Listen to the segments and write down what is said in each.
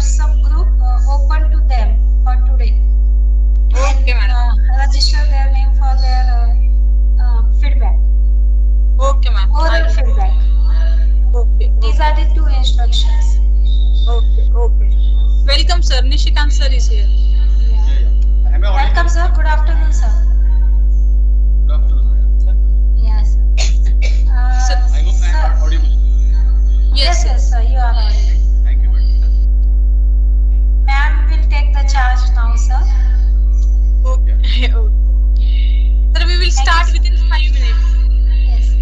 WhatsApp group open to them for today. Okay, madam. Register their name for their feedback. Okay, ma'am. Oral feedback. Okay. These are the 2 instructions. Okay. Okay. Welcome, sir. Nishikant sir is here. Yeah. Am I audible? Welcome, sir. Good afternoon, sir. Good afternoon, madam. Yes, sir. Sir, I hope I am audible. Yes, sir. You are audible. Thank you, madam. Ma'am will take the charge now, sir. Okay. Sir, we will start you, sir. within 5 minutes. Yes.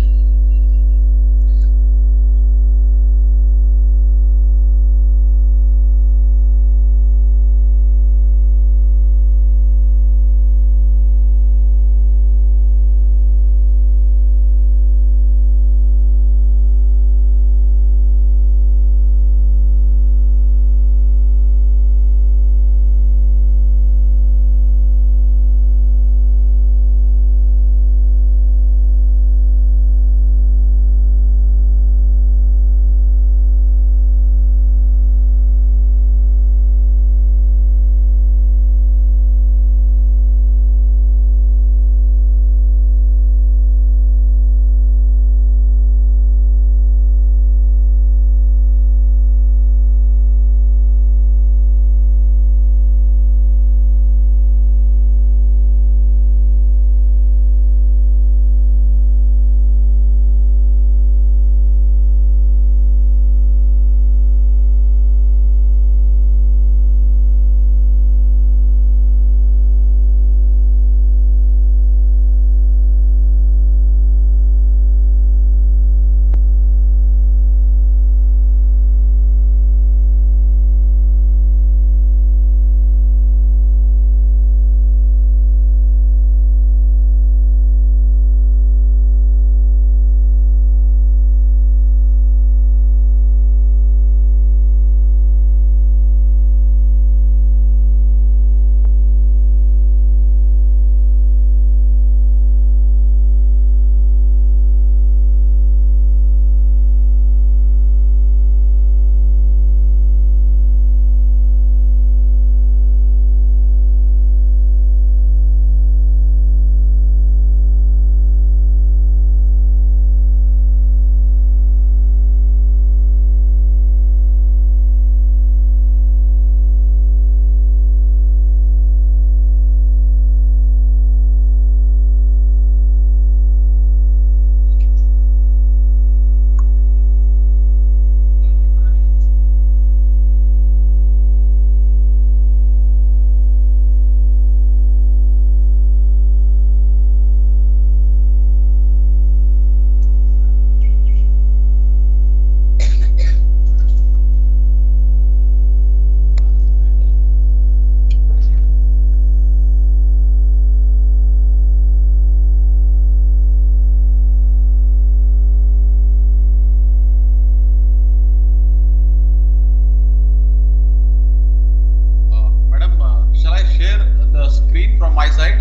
my side?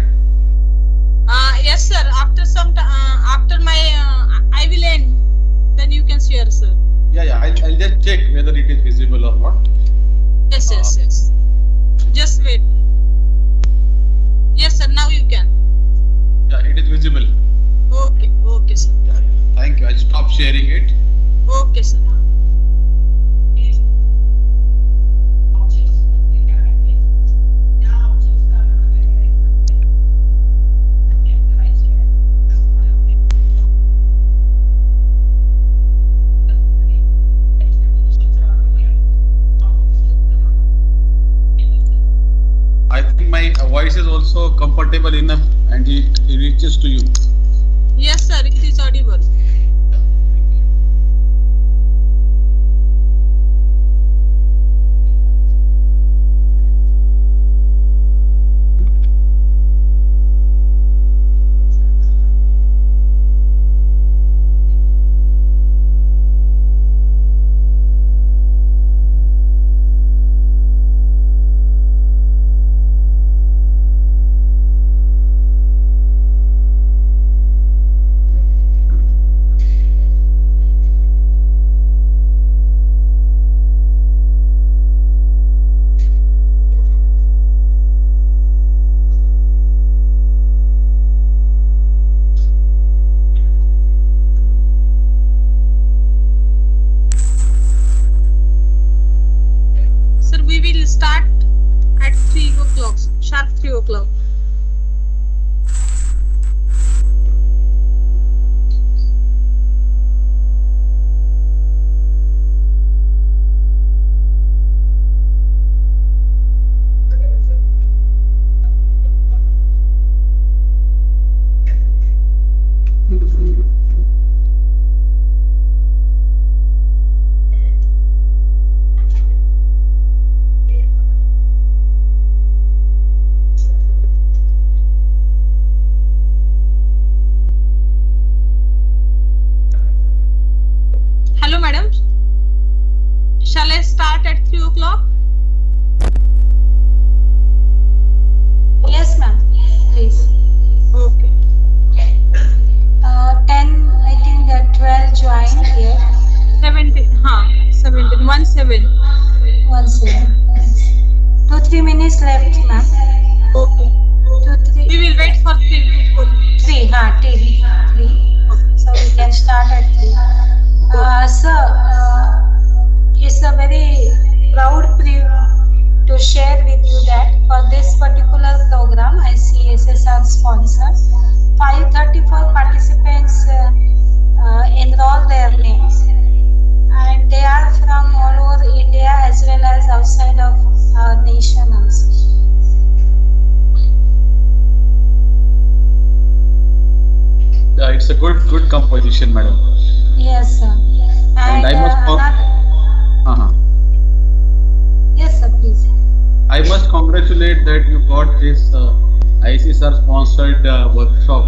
Yes, sir. After some after my I will end. Then you can share, sir. Yeah. I'll just check whether it is visible or not. Yes. Just wait. Yes, sir. Now you can. Yeah, it is visible. Okay, sir. Yeah. Thank you. I'll stop sharing it. Okay, sir. I think my voice is also comfortable enough and it reaches to you. Yes, sir. It is audible. Yeah, thank you. sharp 3 o'clock. Hello, madam. Shall I start at 3 o'clock? Yes, ma'am. Please. Okay. 10, I think 12 joined here. 1 7. 1 second. 2-3 minutes left, ma'am. Okay. 2-3. We will wait for 3 to 4. 3, till 3. So we can start at 3. Sir, it's a very proud to share with you that for this particular program, ICSSR sponsor, 534 participants enroll their names, and they are from all over India as well as outside of our nation also. Yeah, it's a good composition, madam. Yes, sir. And I must yes, sir, please. I must congratulate that you got this ICSR sponsored workshop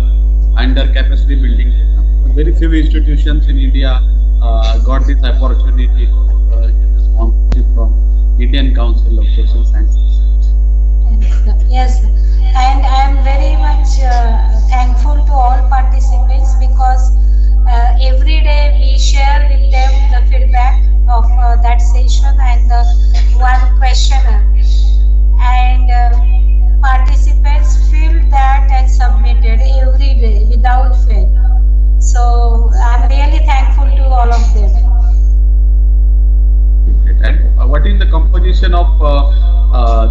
under capacity building. Very few institutions in India got this opportunity to get the sponsorship from Indian Council of Social Sciences. Yes, sir. And I am very much thankful to all participants because every day we share with them the feedback of that session and the one questionnaire, and participants filled that and submitted every day without fail. So I am really thankful to all of them. And what is the composition of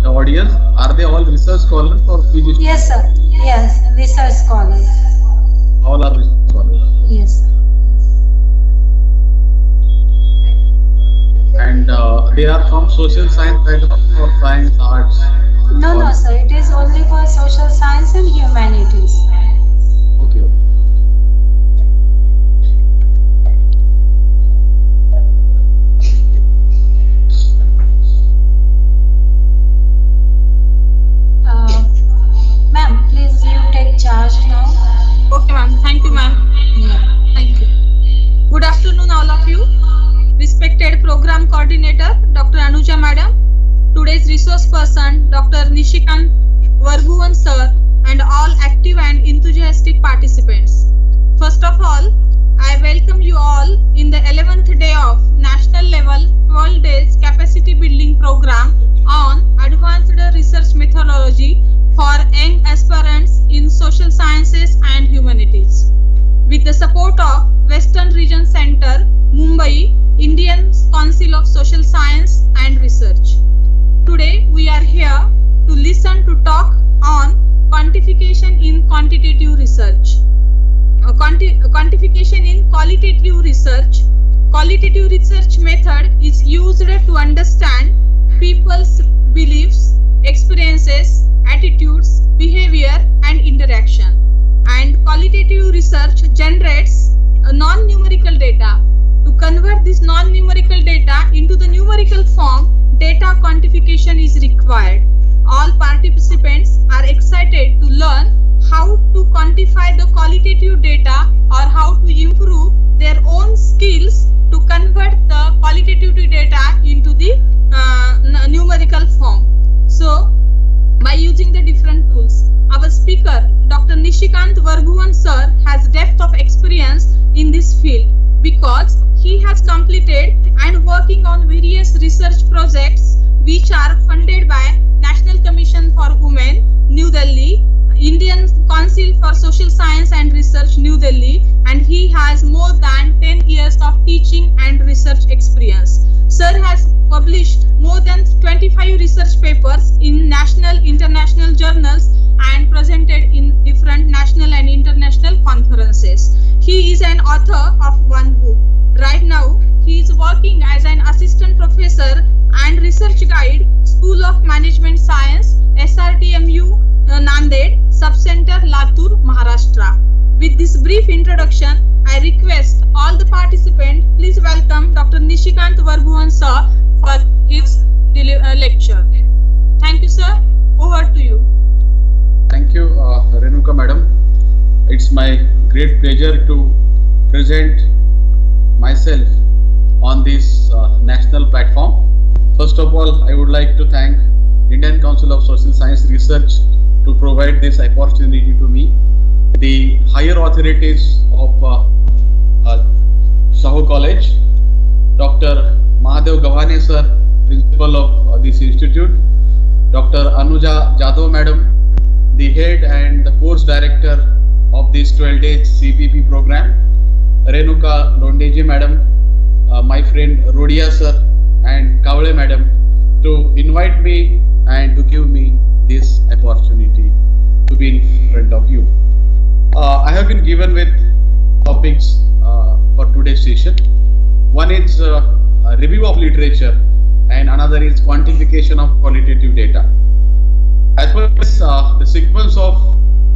the audience? Are they all research scholars or PhD? Yes, sir. Yes, research scholars. All are research scholars. Yes, sir. And they are from social science or science, arts? No, sir. It is only for social science and humanities. Okay. Ma'am, please you take charge now. Okay, ma'am. Thank you, ma'am. Yeah. Thank you. Good afternoon, all of you. Respected Program Coordinator, Dr. Anuja Madam, today's resource person, Dr. Nishikant, Warbhuwan Sir, and all active and enthusiastic participants. First of all, I welcome you all in the 11th day of National Level 12 Days Capacity Building Program on Advanced Research Methodology for Young Aspirants in Social Sciences and Humanities. With the support of Western Region Center, Mumbai, Indian Council of Social Science and Research. Today we are here to listen to talk on quantification in quantitative research. Quantification in qualitative research. Qualitative research method is used to understand people's beliefs, experiences, attitudes, behavior and interaction. And qualitative research generates non-numerical data. To convert this non-numerical data into the numerical form, data quantification is required. All participants are excited to learn how to quantify the qualitative data or how to improve their own skills to convert the qualitative data into the numerical form. So, by using the different tools, our speaker, Dr. Nishikant Warbhuwan Sir, has depth of experience in this field because he has completed and working on various research projects which are funded by National Commission for Women, New Delhi, Indian Council for Social Science and Research, New Delhi, and he has more than 10 years of teaching and research experience. Sir has published more than 25 research papers in national, international journals and presented in different national and international conferences. He is an author of one book. Right now, he is working as an assistant professor and research guide, School of Management Science, SRTMU, Nanded, Subcenter, Latur, Maharashtra. With this brief introduction, I request all the participants, please welcome Dr. Nishikant Warbhuwan sir for his lecture. Thank you, sir. Over to you. Thank you, Renuka madam. It's my great pleasure to present myself on this national platform. First of all, I would like to thank Indian Council of Social Science Research to provide this opportunity to me. The higher authorities of Shahu College, Dr. Mahadev Gavane sir, principal of this institute, Dr. Anuja Jadhav madam, the head and the course director of this 12-day CBP program, Renuka Londeji madam, my friend Rodia sir and Kavale madam to invite me and to give me this opportunity to be in front of you. I have been given with topics for today's session. One is a review of literature and another is quantification of qualitative data. As far as the sequence of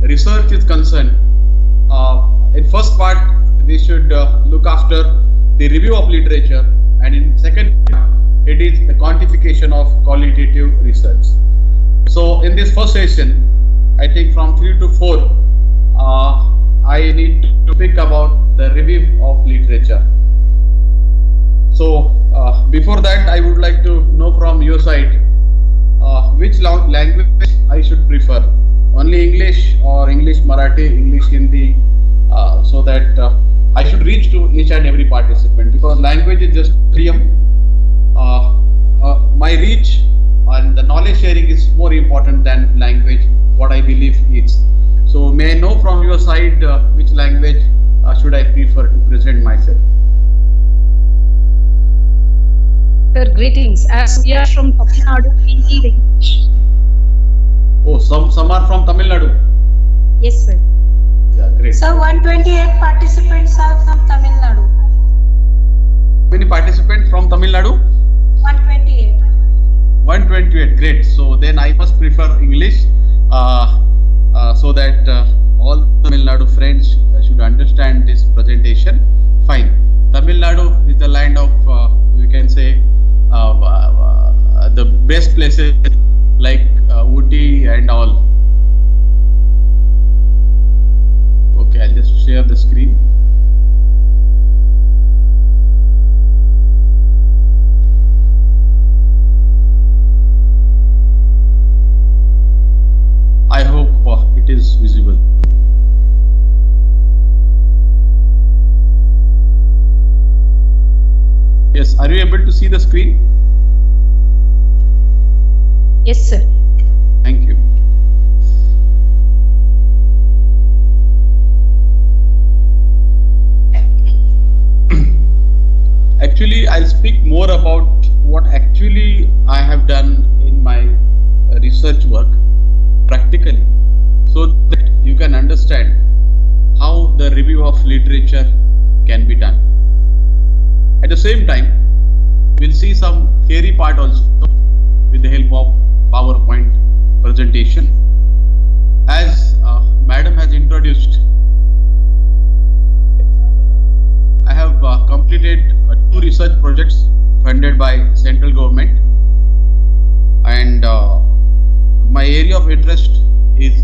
research is concerned, in first part we should look after the review of literature, and in second part it is the quantification of qualitative research. So in this first session, I think from 3 to 4, I need to speak about the review of literature. So before that, I would like to know from your side which language I should prefer, only English or English Marathi, English Hindi, so that I should reach to each and every participant, because language is just medium. My reach and the knowledge sharing is more important than language, what I believe is. So may I know from your side which language should I prefer to present myself? Sir, greetings. As we are from Tamil Nadu, we need English. Oh, some are from Tamil Nadu. Yes, sir. Yeah, great. So 128 participants are from Tamil Nadu. How many participants from Tamil Nadu? 128. 128, great. So then I must prefer English so that all Tamil Nadu friends should understand this presentation. Fine. Tamil Nadu is the land of, we can say, the best places like Ooty and all. Okay, I'll just share the screen. I hope it is visible. Yes, are you able to see the screen? Yes, sir. Thank you. Actually, I'll speak more about what actually I have done in my research work practically, so that you can understand how the review of literature can be done. At the same time, we'll see some theory part also with the help of PowerPoint presentation. As Madam has introduced, I have completed 2 research projects funded by central government, and my area of interest is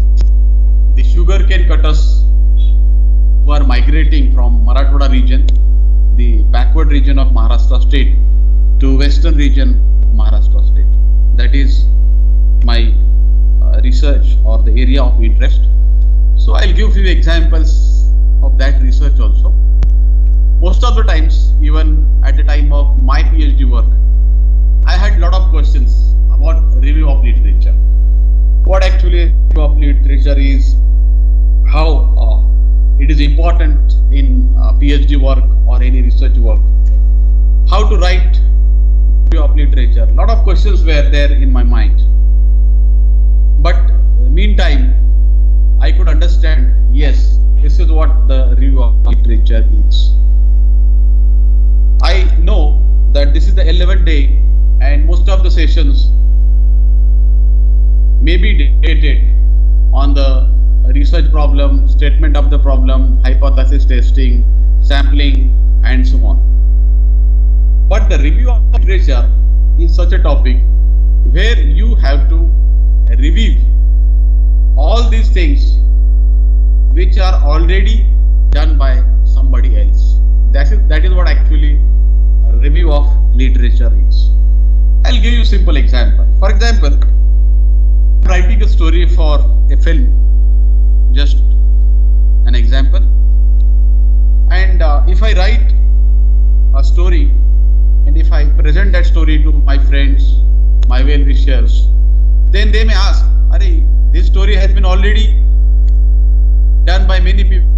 the sugarcane cutters who are migrating from Marathwada region, the backward region of Maharashtra state, to western region of Maharashtra state. That is my research or the area of interest. So I'll give few examples of that research also. Most of the times, even at the time of my PhD work, I had lot of questions about review of literature. What actually review of literature is, how it is important in PhD work or any research work, how to write literature. A lot of questions were there in my mind. But meantime, I could understand, yes, this is what the review of literature is. I know that this is the 11th day and most of the sessions may be dedicated on the research problem, statement of the problem, hypothesis testing, sampling, and so on. But the review of literature is such a topic where you have to review all these things which are already done by somebody else. That is what actually a review of literature is. I'll give you a simple example. For example, I'm writing a story for a film, just an example. And if I write a story and if I present that story to my friends, my well-wishers, then they may ask, "Arey, this story has been already done by many people.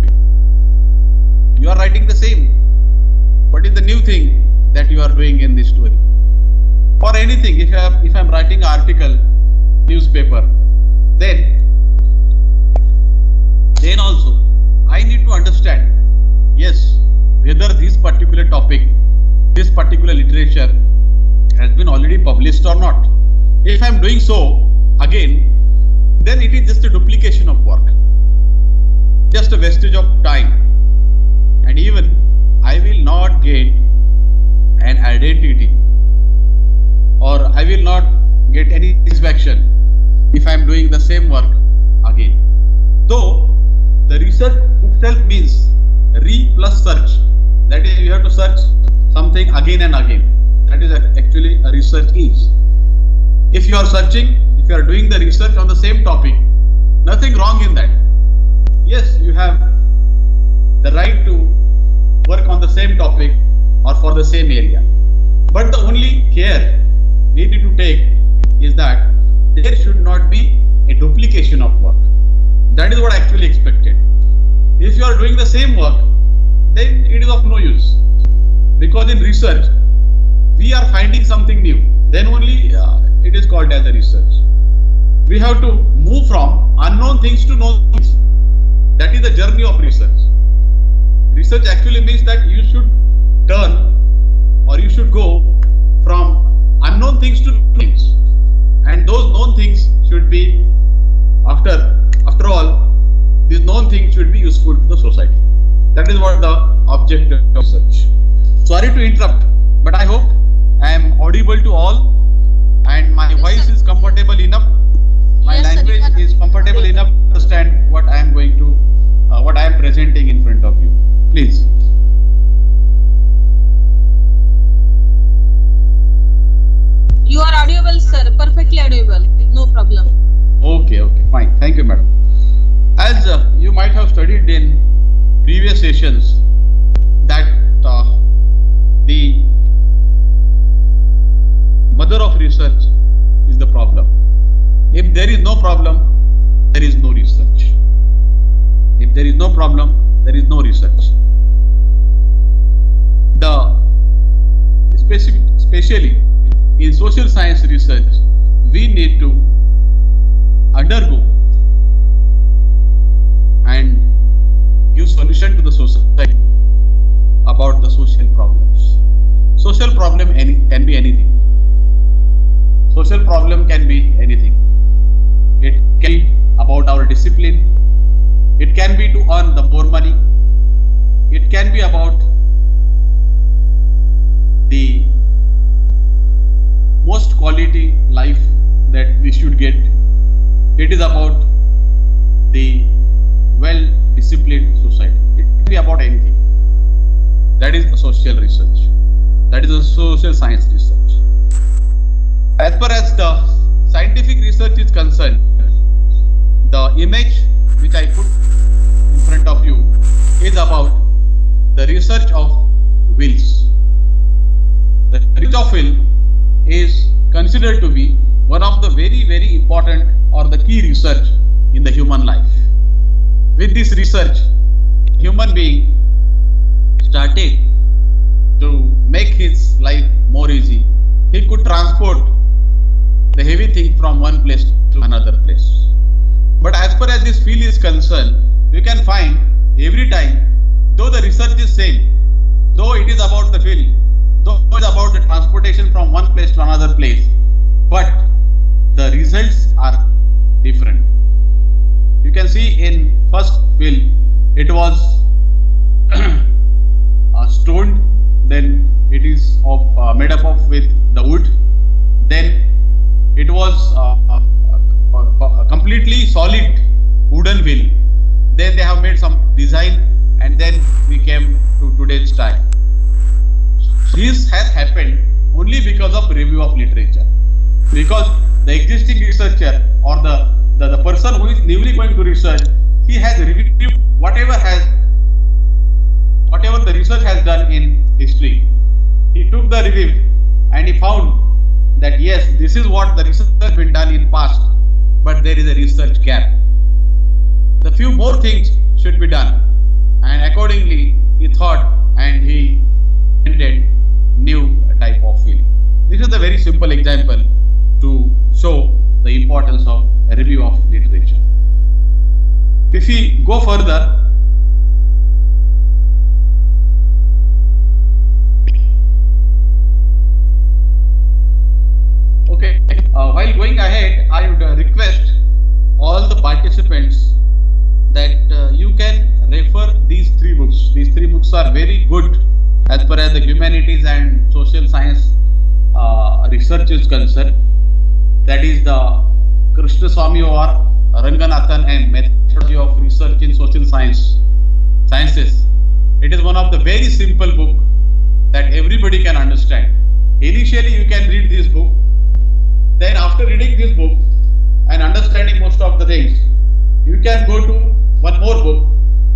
You are writing the same. What is the new thing that you are doing in this story?" For anything, if I'm writing an article, newspaper, then also I need to understand, yes, whether this particular topic, this particular literature has been already published or not. If I'm doing so again, then it is just a duplication of work, just a wastage of time, and even I will not get an identity, or I will not get any satisfaction if I am doing the same work again. Though the research itself means re plus search, that is, you have to search something again and again. That is actually a research is. If you are searching, if you are doing the research on the same topic, nothing wrong in that. Yes, you have the right to work on the same topic or for the same area. But the only care needed to take is that there should not be a duplication of work. That is what actually expected. If you are doing the same work, then it is of no use. Because in research, we are finding something new. Then only it is called as a research. We have to move from unknown things to known things. That is the journey of research. Research actually means that you should turn, or you should go from unknown things to known things. And those known things should be, after all, these known things should be useful to the society. That is what the objective of research. Sorry to interrupt, but I hope I am audible to all and my voice is comfortable enough. My language is comfortable enough to understand what I am going to, what I am presenting in front of you. Please. You are audible, sir. Perfectly audible. No problem. Okay, fine. Thank you, madam. As you might have studied in previous sessions, that the mother of research is the problem. If there is no problem, there is no research. If there is no problem, there is no research. Especially in social science research, we need to undergo and give solution to the society about the social problems. Social problem can be anything. Social problem can be anything. It can be about our discipline. It can be to earn the more money. It can be about the most quality life that we should get. It is about the well-disciplined society. It can be about anything. That is a social research. That is a social science research. As far as the scientific research is concerned, the image which I put in front of you is about the research of wills. The research of will is considered to be one of the very, very important or the key research in the human life. With this research, human being started to make his life more easy, he could transport the heavy thing from one place to another place. But as far as this field is concerned, you can find every time, though the research is same, though it is about the field, though it is about the transportation from one place to another place, but the results are different. You can see in first field, it was stoned, then it is made up of with the wood, then it was completely solid wooden wheel, then they have made some design, and then we came to today's time. This has happened only because of review of literature, because the existing researcher or the person who is newly going to research, he has reviewed whatever the research has done in history. He took the review and he found that yes, this is what the research has been done in past, but there is a research gap. The few more things should be done, and accordingly he thought and he invented new type of field. This is a very simple example to show the importance of a review of literature. If we go further, okay, while going ahead, I would request all the participants that you can refer these three books. These three books are very good as far as the humanities and social science research is concerned. That is the Krishnaswamy or Ranganathan and Methodology of Research in Social Sciences. It is one of the very simple book that everybody can understand. Initially, you can read this book. Then after reading this book and understanding most of the things, you can go to one more book,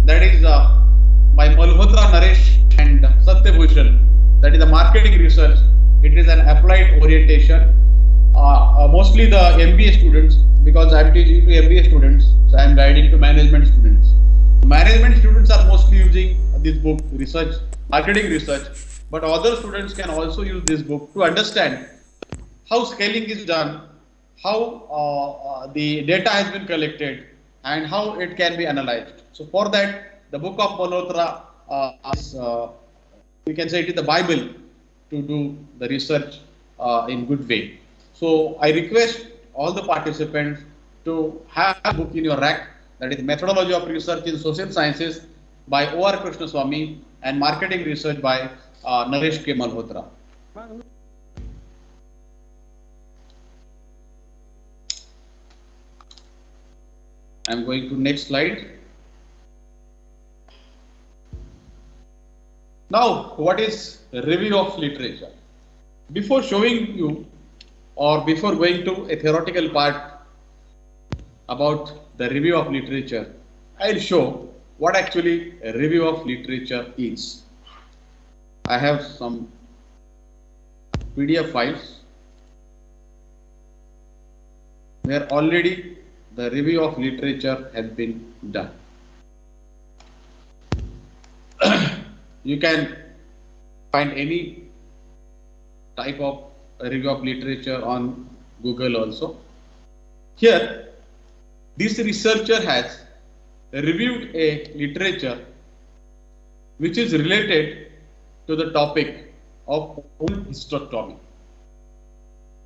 that is by Malhotra Naresh and Satyabhushan, that is the marketing research. It is an applied orientation. Mostly the MBA students, because I am teaching to MBA students, so I am guiding to management students. Management students are mostly using this book, research, marketing research, but other students can also use this book to understand how scaling is done, how the data has been collected, and how it can be analyzed. So for that, the book of Malhotra is, we can say it is the Bible to do the research in good way. So I request all the participants to have a book in your rack, that is Methodology of Research in Social Sciences by O.R. Krishnaswamy and Marketing Research by Naresh K. Malhotra. I am going to next slide. Now, what is review of literature? Before showing you or before going to a theoretical part about the review of literature, I'll show what actually a review of literature is. I have some PDF files where already the review of literature has been done. You can find any type of review of literature on Google also. Here, this researcher has reviewed a literature which is related to the topic of woman hysterectomy.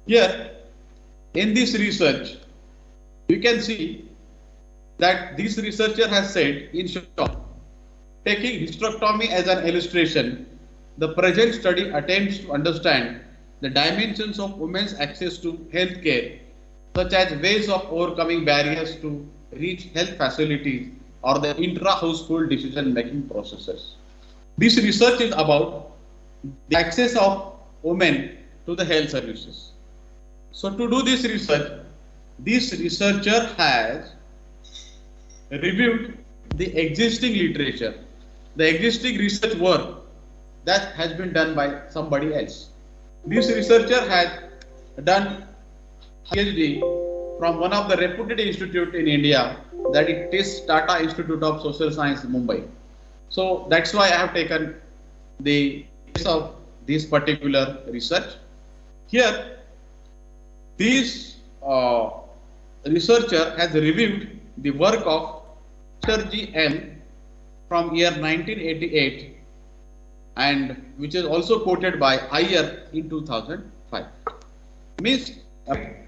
Here, in this research, you can see that this researcher has said, in short, taking hysterectomy as an illustration, the present study attempts to understand the dimensions of women's access to health care, such as ways of overcoming barriers to reach health facilities or the intra-household decision-making processes. This research is about the access of women to the health services. So to do this research, this researcher has reviewed the existing literature, the existing research work that has been done by somebody else. This researcher has done PhD from one of the reputed institute in India, that it is Tata Institute of Social Science, Mumbai. So that's why I have taken the case of this particular research. Here, this researcher has reviewed the work of SRTMU from year 1988 and which is also quoted by Iyer in 2005. Means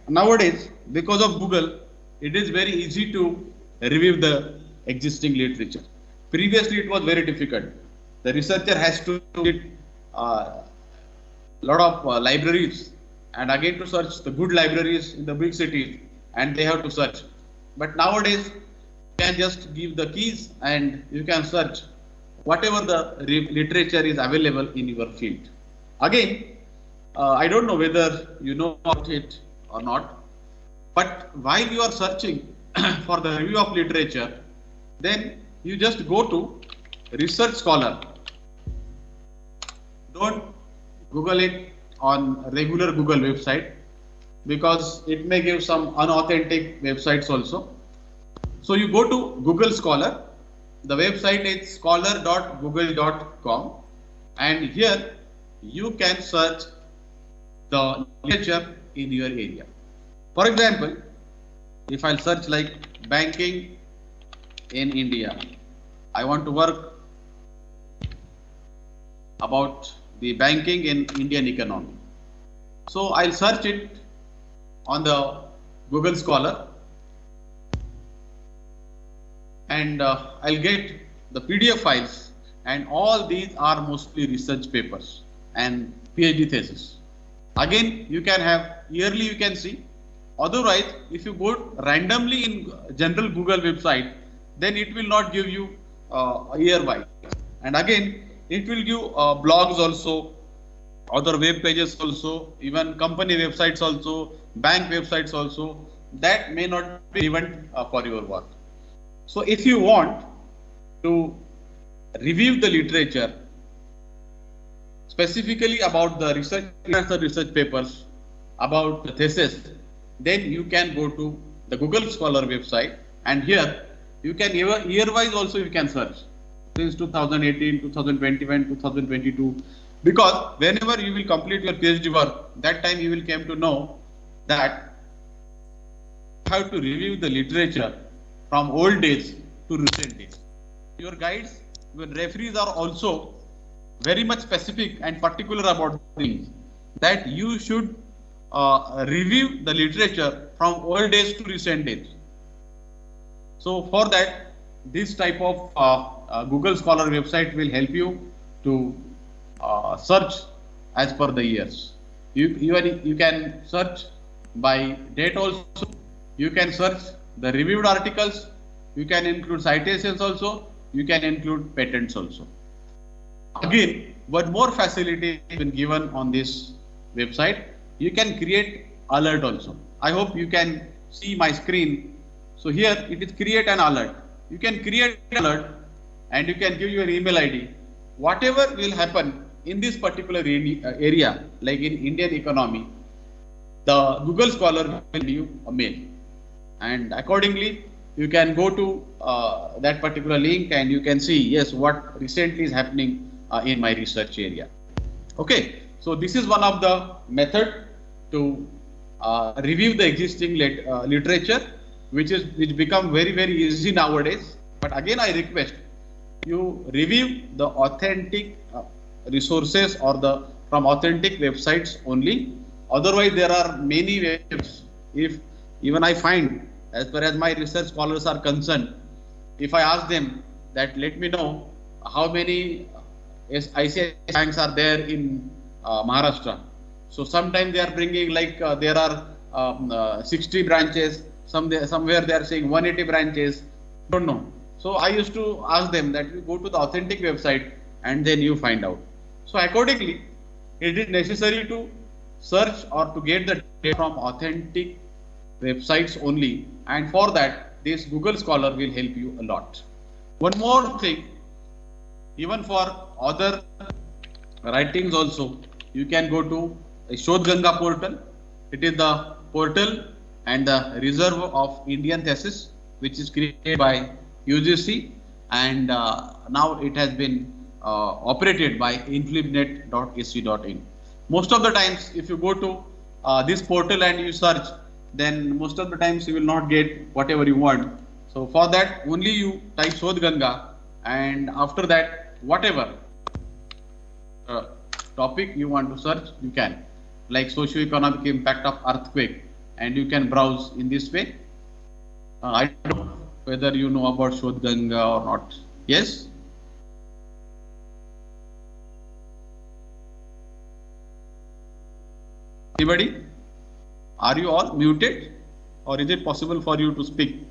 nowadays, because of Google, it is very easy to review the existing literature. Previously, it was very difficult. The researcher has to read lot of libraries and again to search the good libraries in the big cities, and they have to search. But nowadays, you can just give the keys and you can search whatever the literature is available in your field. Again, I don't know whether you know about it or not, but while you are searching for the review of literature, then you just go to Research Scholar. Don't Google it on regular Google website because it may give some unauthentic websites also. So you go to Google Scholar. The website is scholar.google.com, and here you can search the literature in your area. For example, if I'll search like banking in India, I want to work about the banking in Indian economy. So I'll search it on the Google Scholar, and I'll get the PDF files, and all these are mostly research papers and PhD thesis. Again, you can have yearly, you can see. Otherwise, if you go randomly in general Google website, then it will not give you year wise. And again, it will give blogs also, other web pages also, even company websites also, bank websites also. That may not be relevant for your work. So if you want to review the literature specifically about the research papers, about the thesis, then you can go to the Google Scholar website, and here you can year-wise also you can search since 2018, 2021, 2022, because whenever you will complete your PhD work, that time you will come to know that you have to review the literature from old days to recent days. Your guides, your referees are also very much specific and particular about things that you should review the literature from old days to recent days. So for that, this type of Google Scholar website will help you to search as per the years. You can search by date also. You can search the reviewed articles. You can include citations also. You can include patents also. Again, one more facility has been given on this website. You can create alert also. I hope you can see my screen. So here it is create an alert. You can create an alert and you can give your email ID. Whatever will happen in this particular area, like in Indian economy, the Google Scholar will send you a mail. And accordingly, you can go to that particular link and you can see, yes, what recently is happening in my research area. Okay, so this is one of the method to review the existing literature, which become very easy nowadays. But again, I request you review the authentic resources or from authentic websites only. Otherwise, there are many websites. If even I find, as far as my research scholars are concerned, if I ask them that let me know how many ICSSR banks are there in Maharashtra. So sometimes they are bringing like there are 60 branches. Somewhere they are saying 180 branches. Don't know. So I used to ask them that you go to the authentic website and then you find out. So accordingly, it is necessary to search or to get the data from authentic websites only, and for that this Google Scholar will help you a lot. One more thing, even for other writings also, you can go to a Shodh Ganga portal. It is the portal and the reserve of Indian thesis, which is created by UGC, and now it has been operated by inflibnet.ac.in. Most of the times, if you go to this portal and you search, then most of the times you will not get whatever you want. So for that, only you type Shodh Ganga, and after that, whatever topic you want to search, you can, like socio-economic impact of earthquake, and you can browse in this way. I don't know whether you know about Shodh Ganga or not. Yes? Anybody? Are you all muted, or is it possible for you to speak?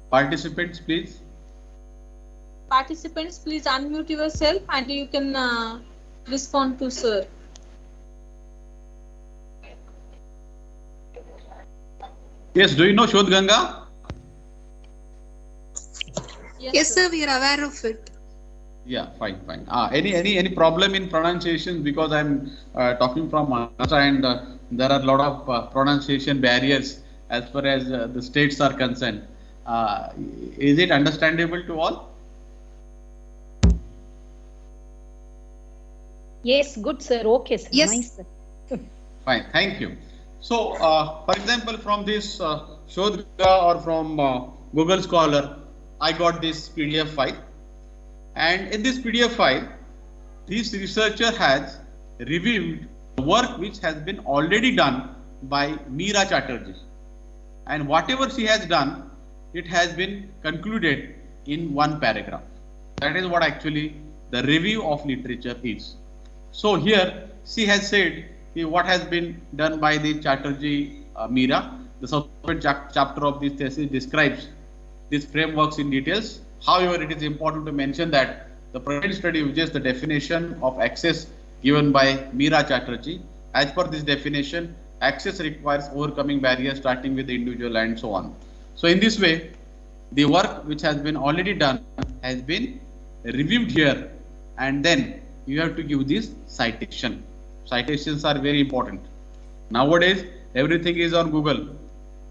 Participants, please. Participants, please unmute yourself and you can respond to sir. Yes, do you know Shodh Ganga? Yes, sir, we are aware of it. Yeah, fine. Any problem in pronunciation? Because I'm talking from Maharashtra, and there are a lot of pronunciation barriers as far as the states are concerned. Is it understandable to all? Yes, good sir. Okay, sir. Yes. Nice, sir. Fine, thank you. So, for example, from this Shodh Ganga or from Google Scholar, I got this PDF file, and in this PDF file, this researcher has reviewed the work which has been already done by Meera Chatterjee, and whatever she has done, it has been concluded in one paragraph. That is what actually the review of literature is. So here she has said what has been done by the Chatterjee Meera. The subsequent chapter of this thesis describes these frameworks in details. However, it is important to mention that the present study uses the definition of access given by Meera Chatterjee. As per this definition, access requires overcoming barriers starting with the individual and so on. So in this way, the work which has been already done has been reviewed here, and then you have to give this citation. Citations are very important. Nowadays, everything is on Google.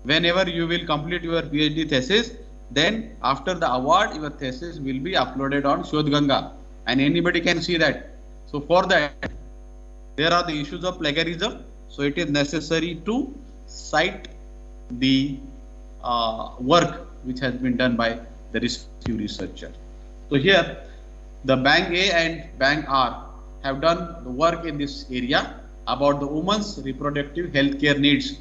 Whenever you will complete your PhD thesis, then after the award, your thesis will be uploaded on Shodh Ganga, and anybody can see that. So for that, there are the issues of plagiarism. So it is necessary to cite the work which has been done by the respective researcher. So here, the Bank A and Bank R have done the work in this area about the women's reproductive health care needs,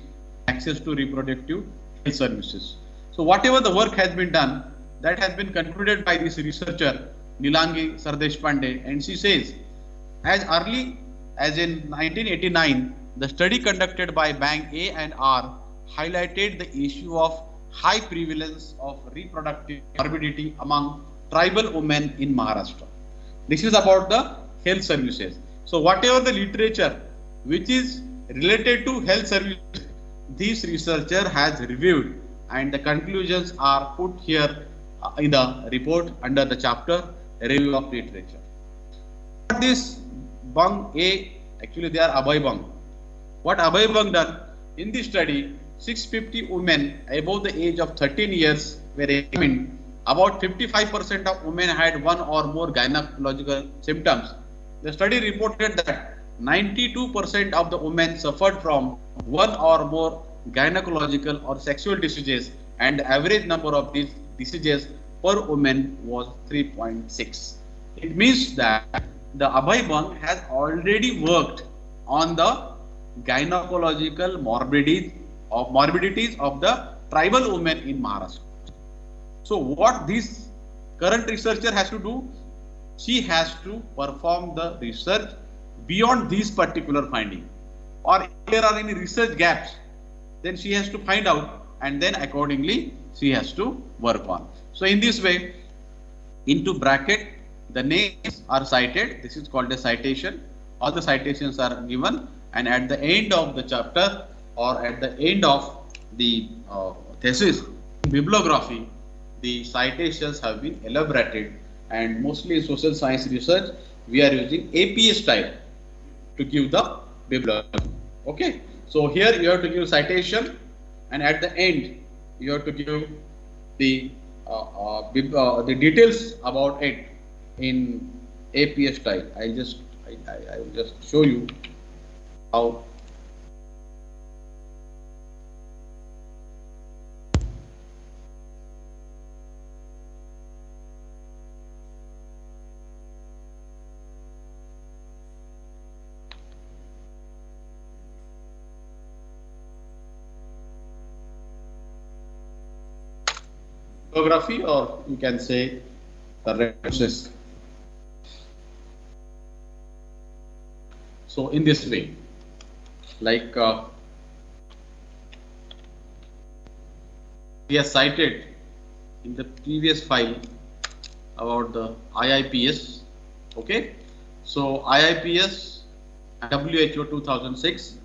access to reproductive health services. So whatever the work has been done, that has been concluded by this researcher Nilangi Sardeshpande, and she says, as early as in 1989, the study conducted by Bank A and R highlighted the issue of high prevalence of reproductive morbidity among tribal women in Maharashtra. This is about the health services. So whatever the literature which is related to health services, this researcher has reviewed, and the conclusions are put here in the report under the chapter review of literature. This Bang A, actually they are Abhay Bang. What Abhay Bang done in this study, 650 women above the age of 13 years were examined. About 55% of women had one or more gynecological symptoms. The study reported that 92% of the women suffered from one or more gynecological or sexual diseases, and the average number of these diseases per woman was 3.6. It means that the Abhay Bang has already worked on the gynecological morbidities of the tribal women in Maharashtra. So what this current researcher has to do, she has to perform the research beyond these particular findings, or if there are any research gaps, then she has to find out, and then accordingly she has to work on. So in this way, into bracket, the names are cited. This is called a citation. All the citations are given, and at the end of the chapter or at the end of the thesis, bibliography, the citations have been elaborated, and mostly in social science research, we are using APA style to give the bibliography. Okay, so here you have to give citation, and at the end you have to give the details about it in APA style. I will just show you how bibliography, or you can say the references. So in this way, like we have cited in the previous file about the IIPS. Okay, so IIPS WHO 2006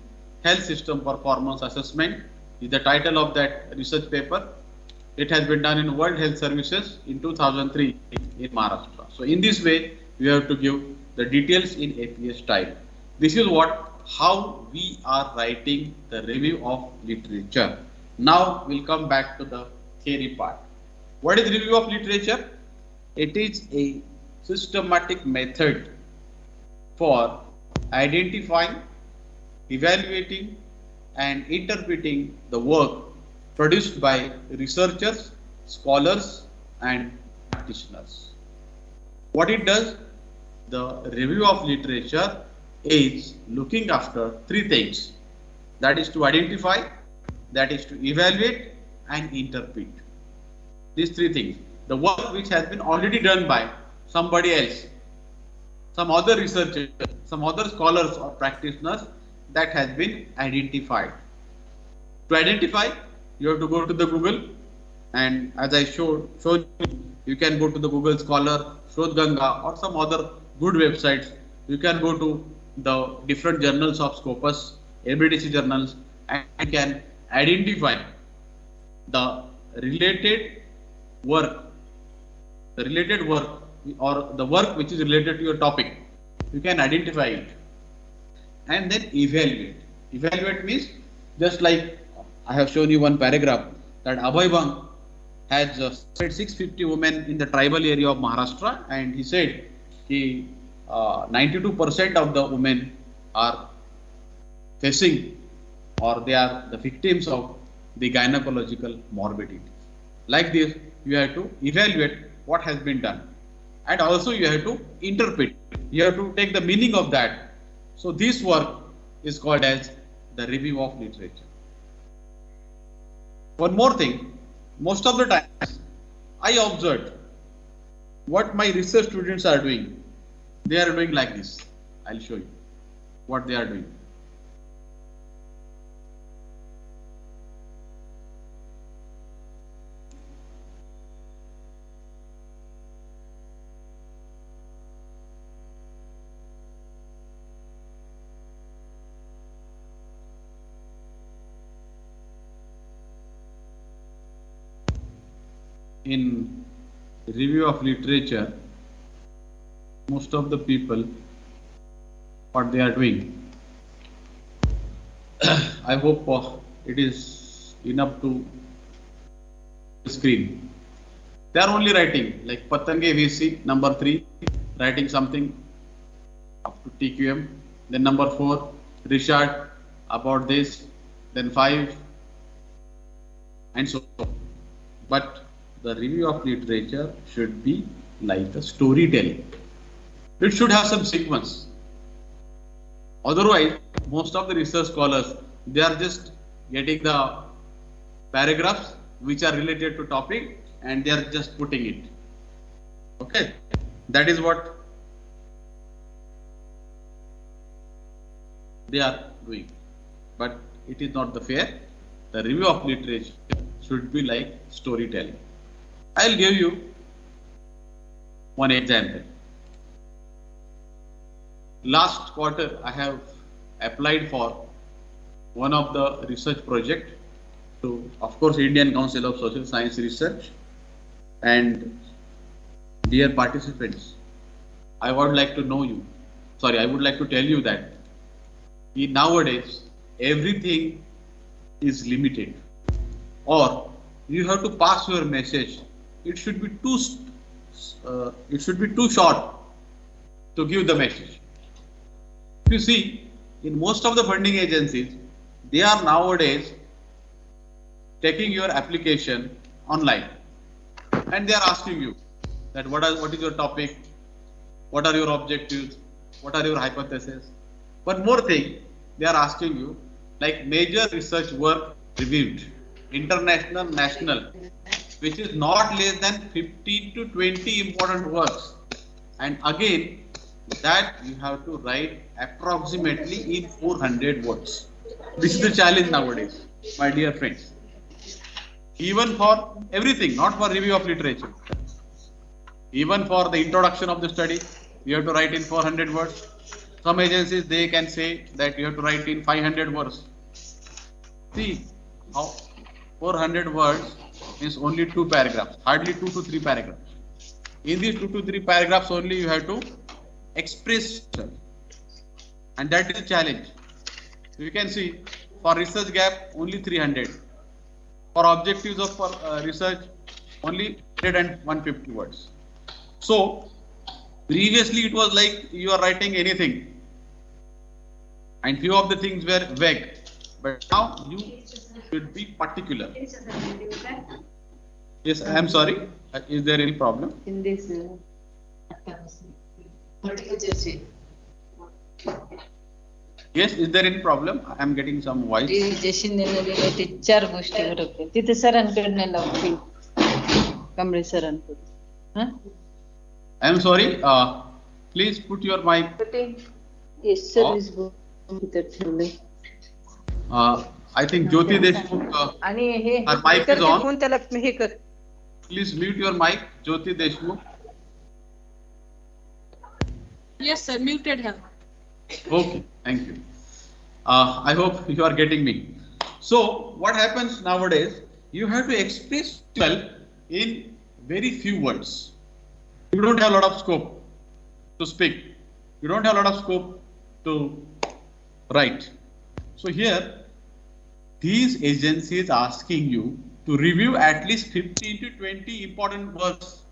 Health System Performance Assessment is the title of that research paper. It has been done in World Health Services in 2003 in Maharashtra. So in this way, we have to give the details in APA style. This is how we are writing the review of literature. Now we'll come back to the theory part. What is review of literature? It is a systematic method for identifying, evaluating, and interpreting the work produced by researchers, scholars, and practitioners. What it does? The review of literature is looking after three things. That is to identify, that is to evaluate, and interpret. These three things. The work which has been already done by somebody else, some other researchers, some other scholars or practitioners, that has been identified. To identify, you have to go to the Google, and as I showed you can go to the Google Scholar, Shodhganga, or some other good websites. You can go to the different journals of Scopus, LBDC journals, and you can identify the related work, or the work which is related to your topic. You can identify it and then evaluate. Evaluate means, just like I have shown you one paragraph, that Abhay Bang has said 650 women in the tribal area of Maharashtra, and he said 92% of the women are facing, or they are the victims of the gynecological morbidity. Like this, you have to evaluate what has been done, and also you have to interpret. You have to take the meaning of that. So this work is called as the review of literature. One more thing, most of the times I observed what my research students are doing. They are doing like this. I'll show you what they are doing. In review of literature, most of the people, what they are doing, I hope it is enough to screen. They are only writing like Patange VC number 3, writing something up to TQM, then number 4, Richard about this, then 5, and so on. But the review of literature should be like a storytelling. It should have some sequence. Otherwise, most of the research scholars, they are just getting the paragraphs which are related to topic, and they are just putting it. Okay, that is what they are doing. But it is not the fair. The review of literature should be like storytelling. I'll give you one example. Last quarter, I have applied for one of the research project to, of course, Indian Council of Social Science Research. And dear participants, I would like to tell you that nowadays nowadays is limited, or you have to pass your message. It should be too short to give the message. If you see, in most of the funding agencies, they are nowadays taking your application online, and they are asking you that what is your topic, what are your objectives, what are your hypotheses. One more thing, they are asking you like major research work reviewed, international, national, which is not less than 15 to 20 important words. And again, that you have to write approximately in 400 words. This is the challenge nowadays, my dear friends. Even for everything, not for review of literature. Even for the introduction of the study, you have to write in 400 words. Some agencies, they can say that you have to write in 500 words. See how 400 words is only 2 paragraphs, hardly 2 to 3 paragraphs. In these 2 to 3 paragraphs only you have to express yourself. And that is a challenge. You can see for research gap only 300. For objectives of research only 100 and 150 words. So previously it was like you are writing anything. And few of the things were vague. But now you should be particular. Yes, I am sorry. Is there any problem? In this. Yes, is there any problem? I am getting some voice. चार गोष्टी होते तिथे सरांकडनं लावतील कमळे सरांकडून I am sorry. Please put your mic. Yes, service book ठेवले. I think Jyoti Deshmukh. आणि हे her mic is on. Phone त्याला हे कर. Please mute your mic, Jyoti Deshmukh. Yes, sir. Muted her. Okay, thank you. I hope you are getting me. So, what happens nowadays? You have to express yourself in very few words. You don't have a lot of scope to speak. You don't have a lot of scope to write. So here, these agencies asking you to review at least 15 to 20 important words,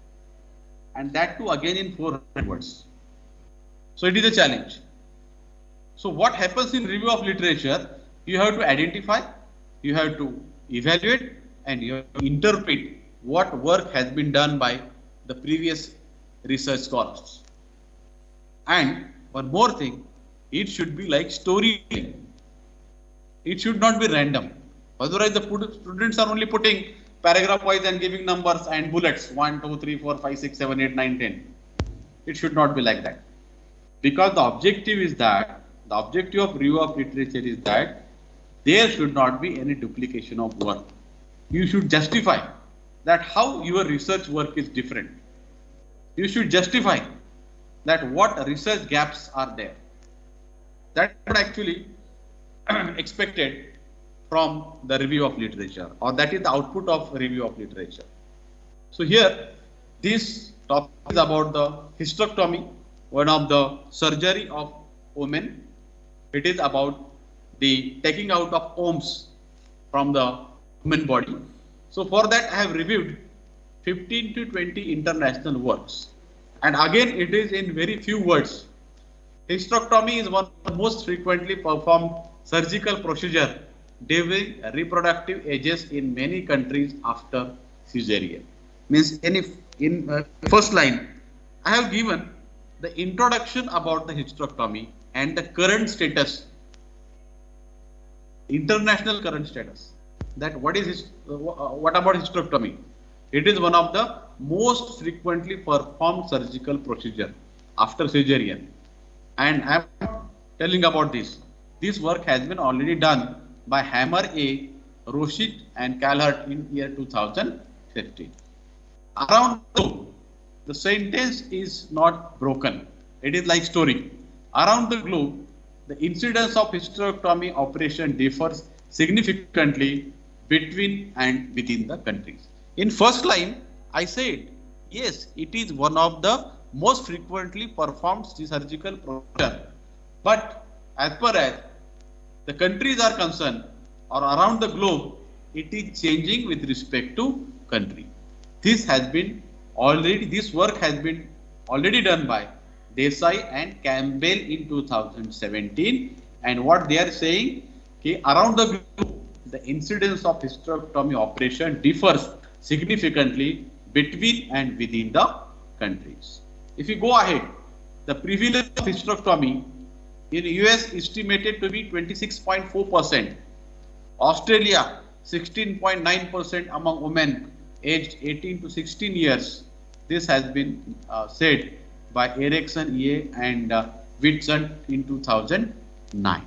and that too again in 400 words. So it is a challenge. So what happens in review of literature? You have to identify, you have to evaluate, and you have to interpret what work has been done by the previous research scholars. And one more thing, it should be like storytelling. It should not be random. Otherwise, the students are only putting paragraph wise and giving numbers and bullets 1, 2, 3, 4, 5, 6, 7, 8, 9, 10. It should not be like that. Because the objective is that, the objective of review of literature is that there should not be any duplication of work. You should justify that how your research work is different. You should justify that what research gaps are there. That is actually expected from the review of literature, or that is the output of review of literature. So here, this topic is about the hysterectomy, one of the surgery of women. It is about the taking out of wombs from the human body. So for that, I have reviewed 15 to 20 international works. And again, it is in very few words. Hysterectomy is one of the most frequently performed surgical procedure during reproductive ages in many countries after cesarean. Means in first line, I have given the introduction about the hysterectomy and the current status, international current status. That what about hysterectomy? It is one of the most frequently performed surgical procedure after cesarean. And I am telling about this. This work has been already done by Hammer A, Roshit and Calhart in year 2015. Around the sentence is not broken. It is like story. Around the globe, the incidence of hysterectomy operation differs significantly between and within the countries. In first line, I said, yes, it is one of the most frequently performed surgical procedure. But as far as the countries are concerned, or around the globe, it is changing with respect to country. This work has been already done by Desai and Campbell in 2017. And what they are saying, around the globe, the incidence of hysterectomy operation differs significantly between and within the countries. If you go ahead, the prevalence of hysterectomy in US estimated to be 26.4%, Australia 16.9% among women aged 18 to 16 years. This has been said by Erickson E. and Whitson in 2009.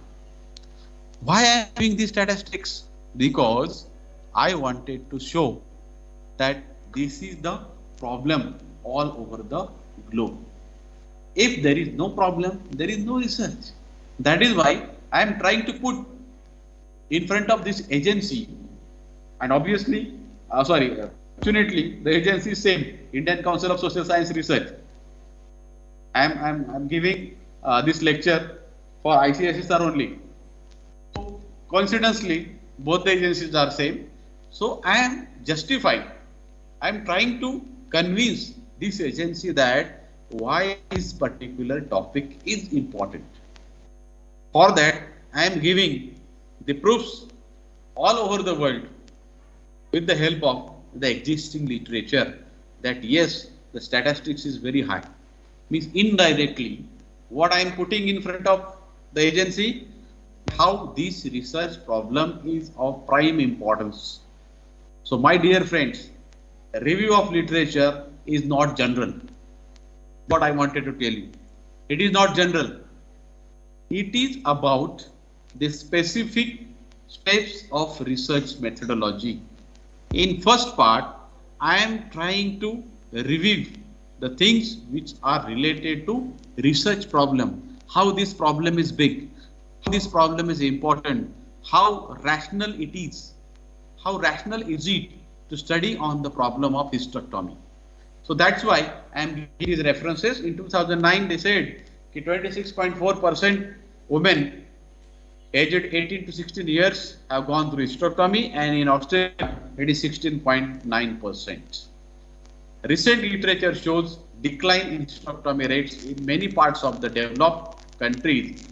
Why I am doing these statistics? Because I wanted to show that this is the problem all over the globe. If there is no problem, there is no research. That is why I am trying to put in front of this agency, and obviously, fortunately, the agency is same, Indian Council of Social Science Research. I'm giving this lecture for ICSSR only. So, coincidentally, both the agencies are same. So I am justified. I am trying to convince this agency that why this particular topic is important. For that, I am giving the proofs all over the world with the help of the existing literature that yes, the statistics is very high. Means indirectly, what I am putting in front of the agency, how this research problem is of prime importance. So my dear friends, a review of literature is not general. What I wanted to tell you, it is not general. It is about the specific steps of research methodology. In first part, I am trying to review the things which are related to research problem, how this problem is big, how this problem is important, how rational it is, how rational is it to study on the problem of hysterectomy. So that's why I am giving these references. In 2009, they said 26.4% women aged 18 to 16 years have gone through hysterectomy, and in Australia, it is 16.9%. Recent literature shows decline in hysterectomy rates in many parts of the developed countries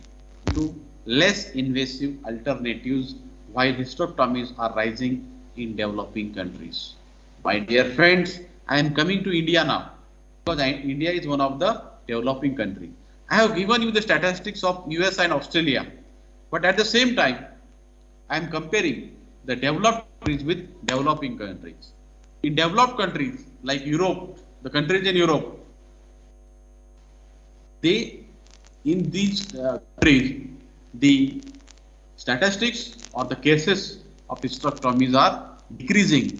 to less invasive alternatives, while hysterectomies are rising in developing countries. My dear friends, I am coming to India now because India is one of the developing countries. I have given you the statistics of US and Australia, but at the same time, I am comparing the developed countries with developing countries. In developed countries like Europe, the countries in Europe, in these countries, the statistics or the cases of hysterectomies are decreasing.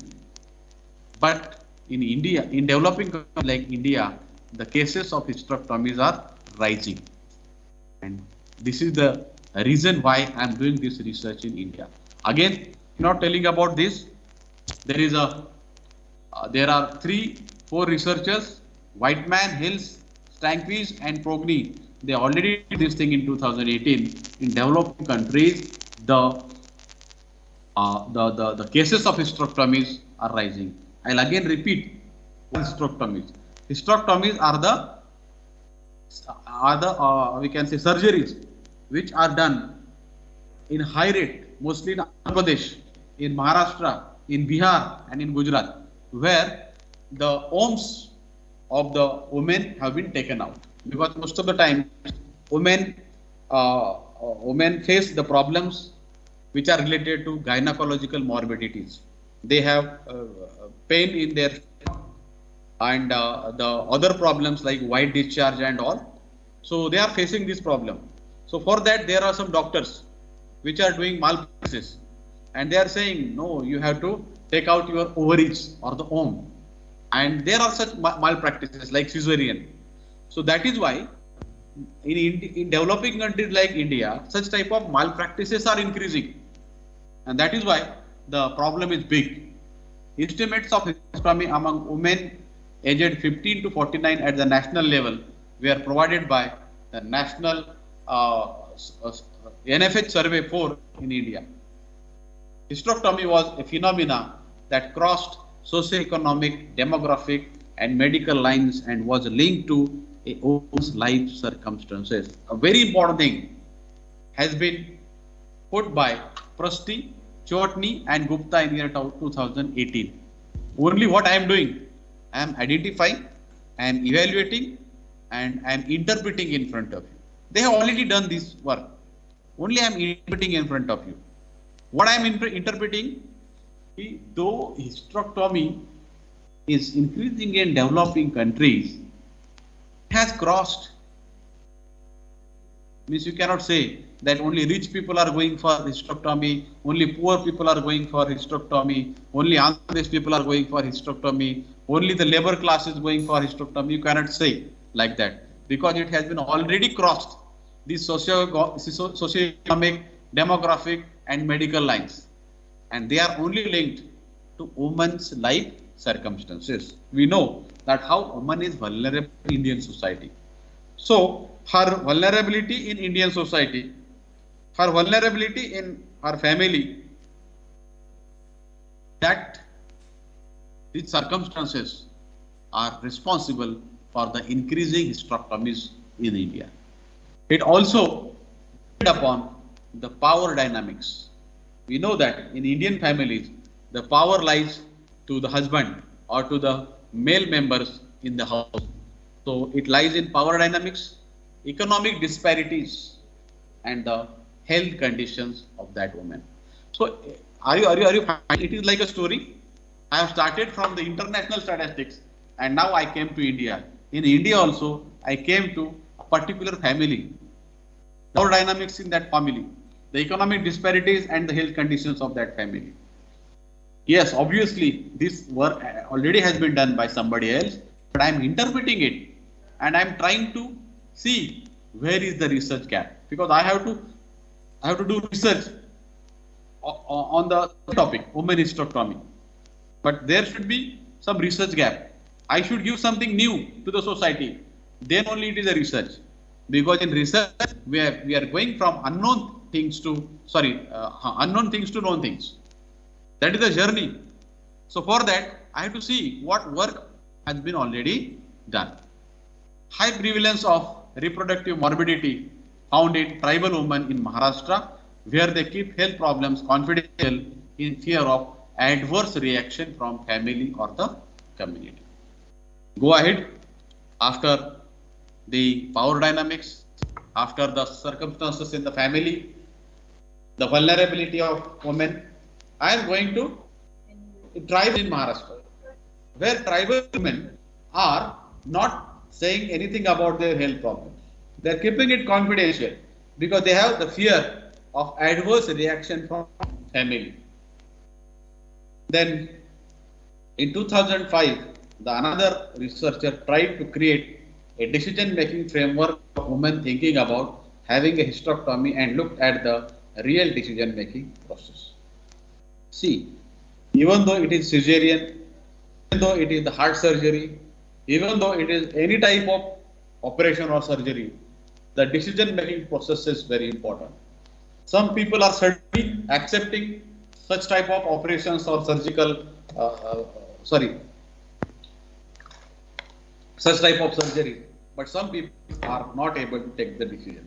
But in India, in developing countries like India, the cases of hysterectomies are rising. And this is the reason why I am doing this research in India. Again, not telling about this, there are 3-4 researchers, Whiteman, Hills, Stanquist and Progny. They already did this thing in 2018. In developing countries, the cases of hysterectomies are rising. I'll again repeat hysterectomies. Hysterectomies are the we can say surgeries which are done in high rate, mostly in Andhra Pradesh, in Maharashtra, in Bihar and in Gujarat, where the ovaries of the women have been taken out, because most of the time women face the problems which are related to gynecological morbidities. They have pain in their and the other problems like white discharge and all. So they are facing this problem. So for that, there are some doctors which are doing malpractice, and they are saying, no, you have to take out your ovaries or the ovum. And there are such malpractices like cesarean. So that is why in developing countries like India, such type of malpractices are increasing. And that is why the problem is big. Estimates of hysterectomy among women aged 15 to 49 at the national level were provided by the National NFH Survey 4 in India. Hysterectomy was a phenomena that crossed socio-economic, demographic and medical lines and was linked to a woman's life circumstances. A very important thing has been put by Prusty, Chotny and Gupta in the year 2018. Only what I am doing, I am identifying, I am evaluating and I am interpreting in front of you. They have already done this work. Only I am interpreting in front of you. What I am interpreting, though hysterectomy is increasing in developing countries. It has crossed. Means you cannot say that only rich people are going for hysterectomy, only poor people are going for hysterectomy, only Andhra Pradesh people are going for hysterectomy, only the labor class is going for hysterectomy. You cannot say like that, because it has been already crossed these socio-economic, demographic and medical lines, and they are only linked to women's life circumstances. We know that how woman is vulnerable in Indian society. So her vulnerability in Indian society, her vulnerability in her family, that these circumstances are responsible for the increasing hysterectomies in India. It also depends upon the power dynamics. We know that in Indian families, the power lies to the husband or to the male members in the house. So it lies in power dynamics, economic disparities, and the health conditions of that woman. So are you finding it is like a story? I have started from the international statistics, and now I came to India. In India also, I came to a particular family. Power dynamics in that family, the economic disparities and the health conditions of that family. Yes, obviously this work already has been done by somebody else, but I am interpreting it and I am trying to see where is the research gap, because I have to do research on the topic women hysterectomy, but there should be some research gap. I should give something new to the society, then only it is a research, because in research we are going from unknown things to known things. That is the journey. So for that, I have to see what work has been already done. High prevalence of reproductive morbidity found in tribal women in Maharashtra, where they keep health problems confidential in fear of adverse reaction from family or the community. Go ahead. After the power dynamics, after the circumstances in the family, the vulnerability of women, I am going to tribes in Maharashtra, where tribal women are not saying anything about their health problems. They are keeping it confidential because they have the fear of adverse reaction from family. Then in 2005, another researcher tried to create a decision-making framework of women thinking about having a hysterectomy and looked at the real decision-making process. See, even though it is cesarean, even though it is the heart surgery, even though it is any type of operation or surgery, the decision-making process is very important. Some people are certainly accepting such type of operations or surgical, such type of surgery, but some people are not able to take the decision.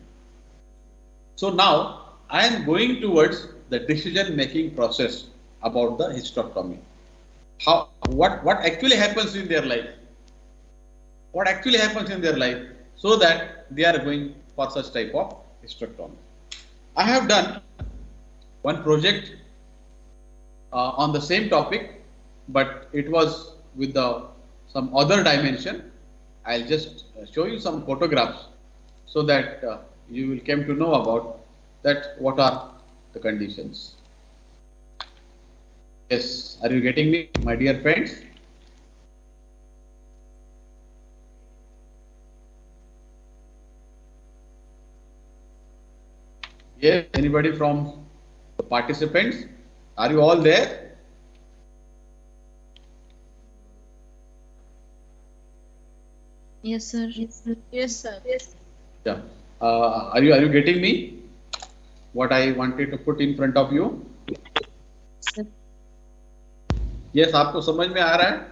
So now I am going towards the decision-making process about the hysterectomy. What actually happens in their life? What actually happens in their life so that they are going for such type of hysterectomy. I have done one project on the same topic, but it was with some other dimension. I'll just show you some photographs so that you will come to know about that what are the conditions. Yes, are you getting me, my dear friends? Yes, anybody from the participants? Are you all there? Yes, sir. Yes, sir. Yeah. Are you getting me? What I wanted to put in front of you? Sir. Yes, आपको समझ में आ रहा है?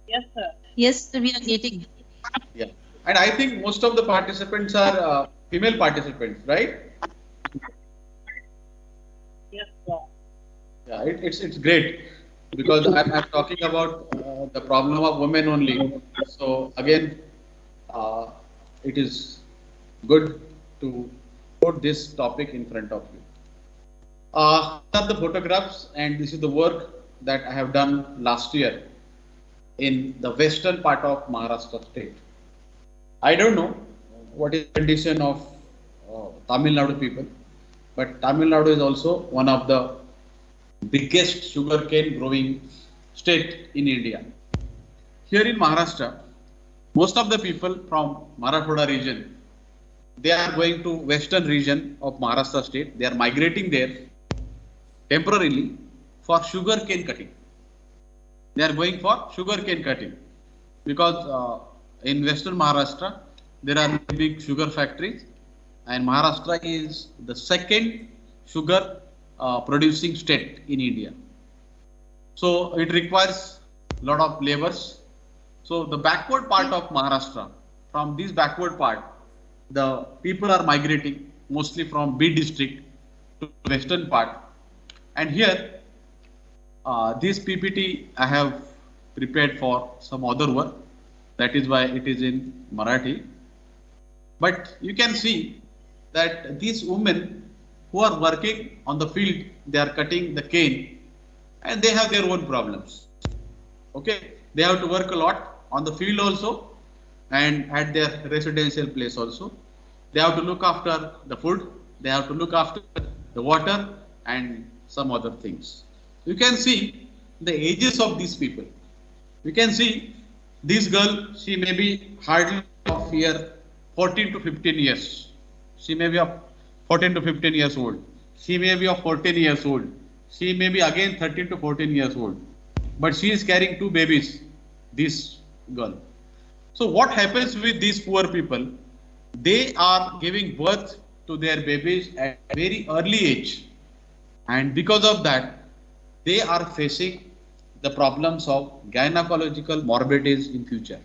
Yes, sir. Yes, sir, we are getting. Yeah. And I think most of the participants are female participants, right? Yes, sir. Yeah, it's great because I'm talking about the problem of women only. So again, it is good to put this topic in front of you. These are the photographs, and this is the work that I have done last year in the western part of Maharashtra state. I don't know what is the condition of Tamil Nadu people, but Tamil Nadu is also one of the biggest sugarcane growing state in India. Here in Maharashtra, most of the people from Marathwada region, they are going to western region of Maharashtra state. They are migrating there temporarily for sugarcane cutting. They are going for sugarcane cutting because in western Maharashtra there are big sugar factories, and Maharashtra is the second sugar producing state in India. So it requires a lot of laborers. So the backward part of Maharashtra, from this backward part, the people are migrating mostly from B district to western part. And here, this PPT I have prepared for some other work. That is why it is in Marathi. But you can see that these women who are working on the field, they are cutting the cane, and they have their own problems. Okay, they have to work a lot on the field also, and at their residential place also. They have to look after the food, they have to look after the water and some other things. You can see the ages of these people. You can see this girl, she may be hardly of year 14 to 15 years. She may be of 14 to 15 years old. She may be of 14 years old. She may be again 13 to 14 years old. But she is carrying two babies, this girl. So what happens with these poor people? They are giving birth to their babies at a very early age. And because of that, they are facing the problems of gynecological morbidities in future.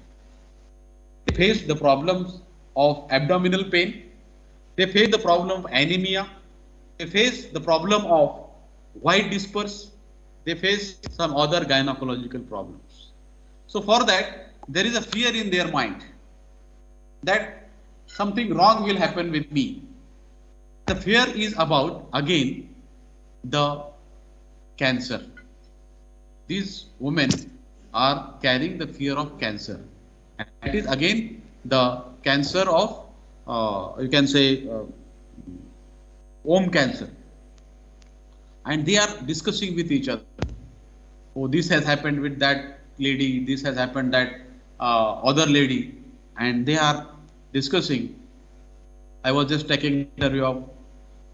They face the problems of abdominal pain. They face the problem of anemia. They face the problem of white disperse. They face some other gynecological problems. So for that, there is a fear in their mind that something wrong will happen with me. The fear is about, again, the cancer. These women are carrying the fear of cancer. And it is again the cancer of, you can say, womb cancer. And they are discussing with each other. Oh, this has happened with that lady, this has happened that other lady. And they are discussing. I was just taking an interview of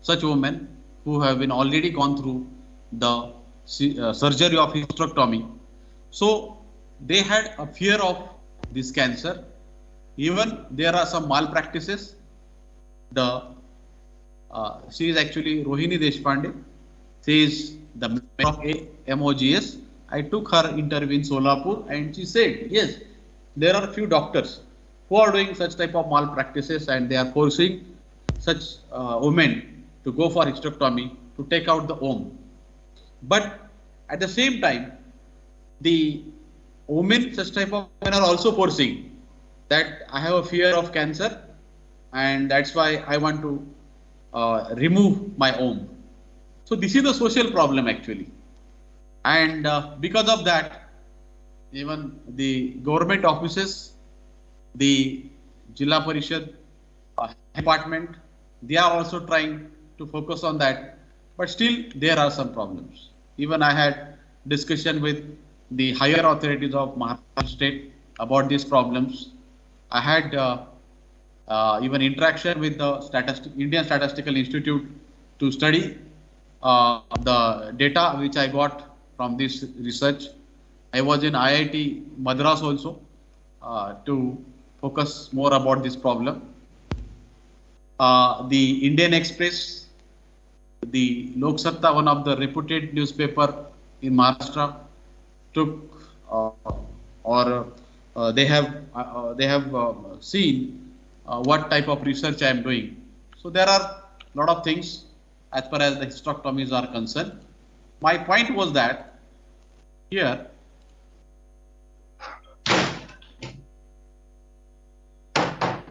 such women who have been already gone through the surgery of hysterectomy. So they had a fear of this cancer. Even there are some malpractices. She is actually Rohini Deshpande. She is the member of MOGS. I took her interview in Solapur and she said, yes, there are a few doctors who are doing such type of malpractices and they are forcing such women to go for hysterectomy to take out the womb. But at the same time, the women, such type of women are also forcing that I have a fear of cancer and that's why I want to remove my womb. So this is the social problem actually. And because of that, even the government offices, the Jilla Parishad department, they are also trying to focus on that. But still there are some problems. Even I had discussion with the higher authorities of Maharashtra state about these problems. I had even interaction with the Indian Statistical Institute to study the data which I got from this research. I was in IIT Madras also to focus more about this problem. The Indian Express, the Lok Satta, one of the reputed newspaper in Maharashtra, took they have seen what type of research I am doing. So there are a lot of things as far as the hysterectomies are concerned. My point was that here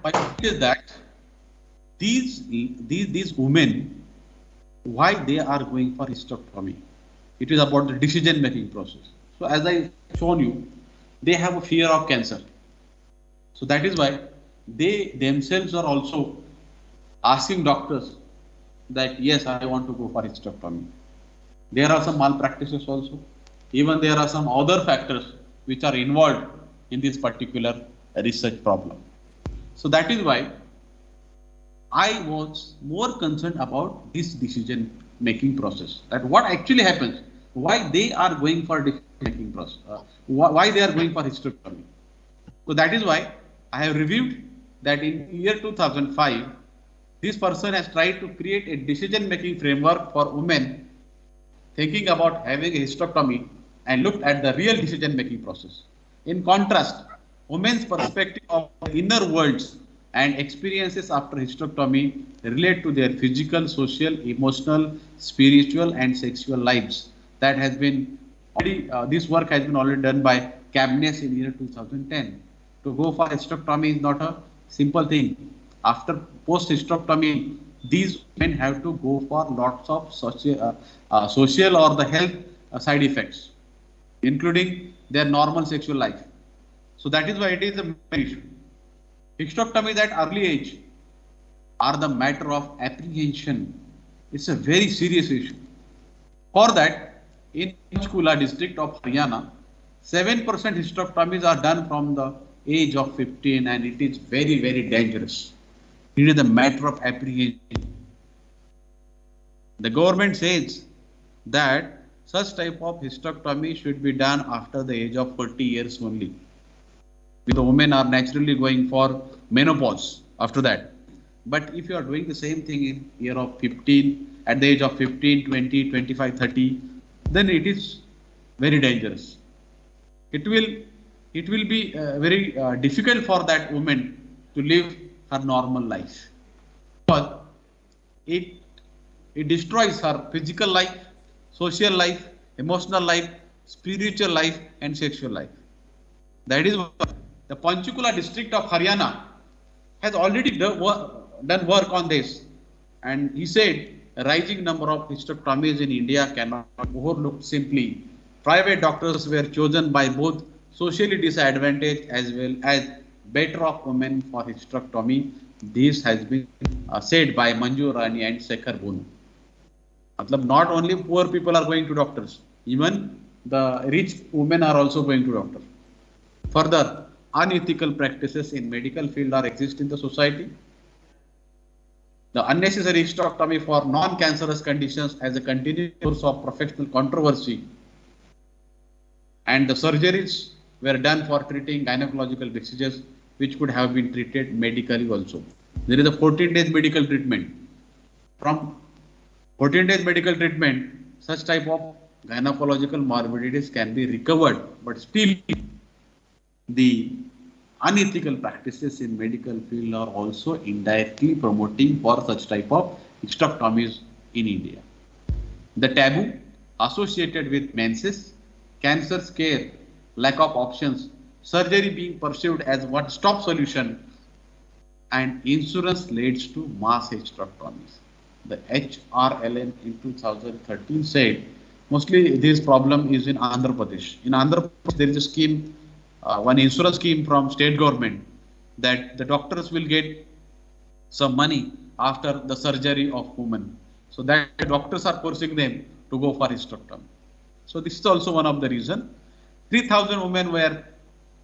my point is that these women, why they are going for hysterectomy? It is about the decision making process. So as I shown you, they have a fear of cancer. So that is why they themselves are also asking doctors that yes, I want to go for hysterectomy. There are some malpractices also. Even there are some other factors which are involved in this particular research problem. So that is why I was more concerned about this decision making process. That what actually happens, why they are going for decision making process, why they are going for hysterectomy. So that is why I have reviewed that in year 2005, this person has tried to create a decision making framework for women thinking about having a hysterectomy and looked at the real decision making process. In contrast, women's perspective of the inner worlds and experiences after hysterectomy relate to their physical, social, emotional, spiritual, and sexual lives. That has been already, this work has been already done by Cabnes in year 2010. To go for hysterectomy is not a simple thing. After post-hysterectomy, these women have to go for lots of social or the health side effects, including their normal sexual life. So that is why it is a main issue. Hysterectomies at early age are the matter of apprehension. It's a very serious issue. For that, in Panchkula district of Haryana, 7% hysterectomies are done from the age of 15, and it is very, very dangerous. It is a matter of apprehension. The government says that such type of hysterectomy should be done after the age of 40 years only. The women are naturally going for menopause after that. But if you are doing the same thing in year of 15, at the age of 15, 20, 25, 30, then it is very dangerous. It will be very difficult for that woman to live her normal life. But it destroys her physical life, social life, emotional life, spiritual life, and sexual life. That is why the Panchkula district of Haryana has already done work on this, and he said a rising number of hysterectomies in India cannot be overlooked simply. Private doctors were chosen by both socially disadvantaged as well as better off women for hysterectomy. This has been said by Manju Rani and Shekhar Bonu. Not only poor people are going to doctors, even the rich women are also going to doctors. Further, unethical practices in medical field are exist in the society. The unnecessary hysterectomy for non-cancerous conditions as a continuous source of professional controversy, and the surgeries were done for treating gynecological diseases which could have been treated medically also. There is a 14 days medical treatment. From 14 days medical treatment, such type of gynecological morbidities can be recovered, but still the unethical practices in medical field are also indirectly promoting for such type of hysterectomies in India. The taboo associated with menses, cancer scare, lack of options, surgery being perceived as one-stop solution, and insurance leads to mass hysterectomies. The HRLN in 2013 said mostly this problem is in Andhra Pradesh. In Andhra Pradesh, there is a scheme, one insurance scheme from state government, that the doctors will get some money after the surgery of women. So that the doctors are forcing them to go for hysterectomy. So this is also one of the reasons. 3,000 women were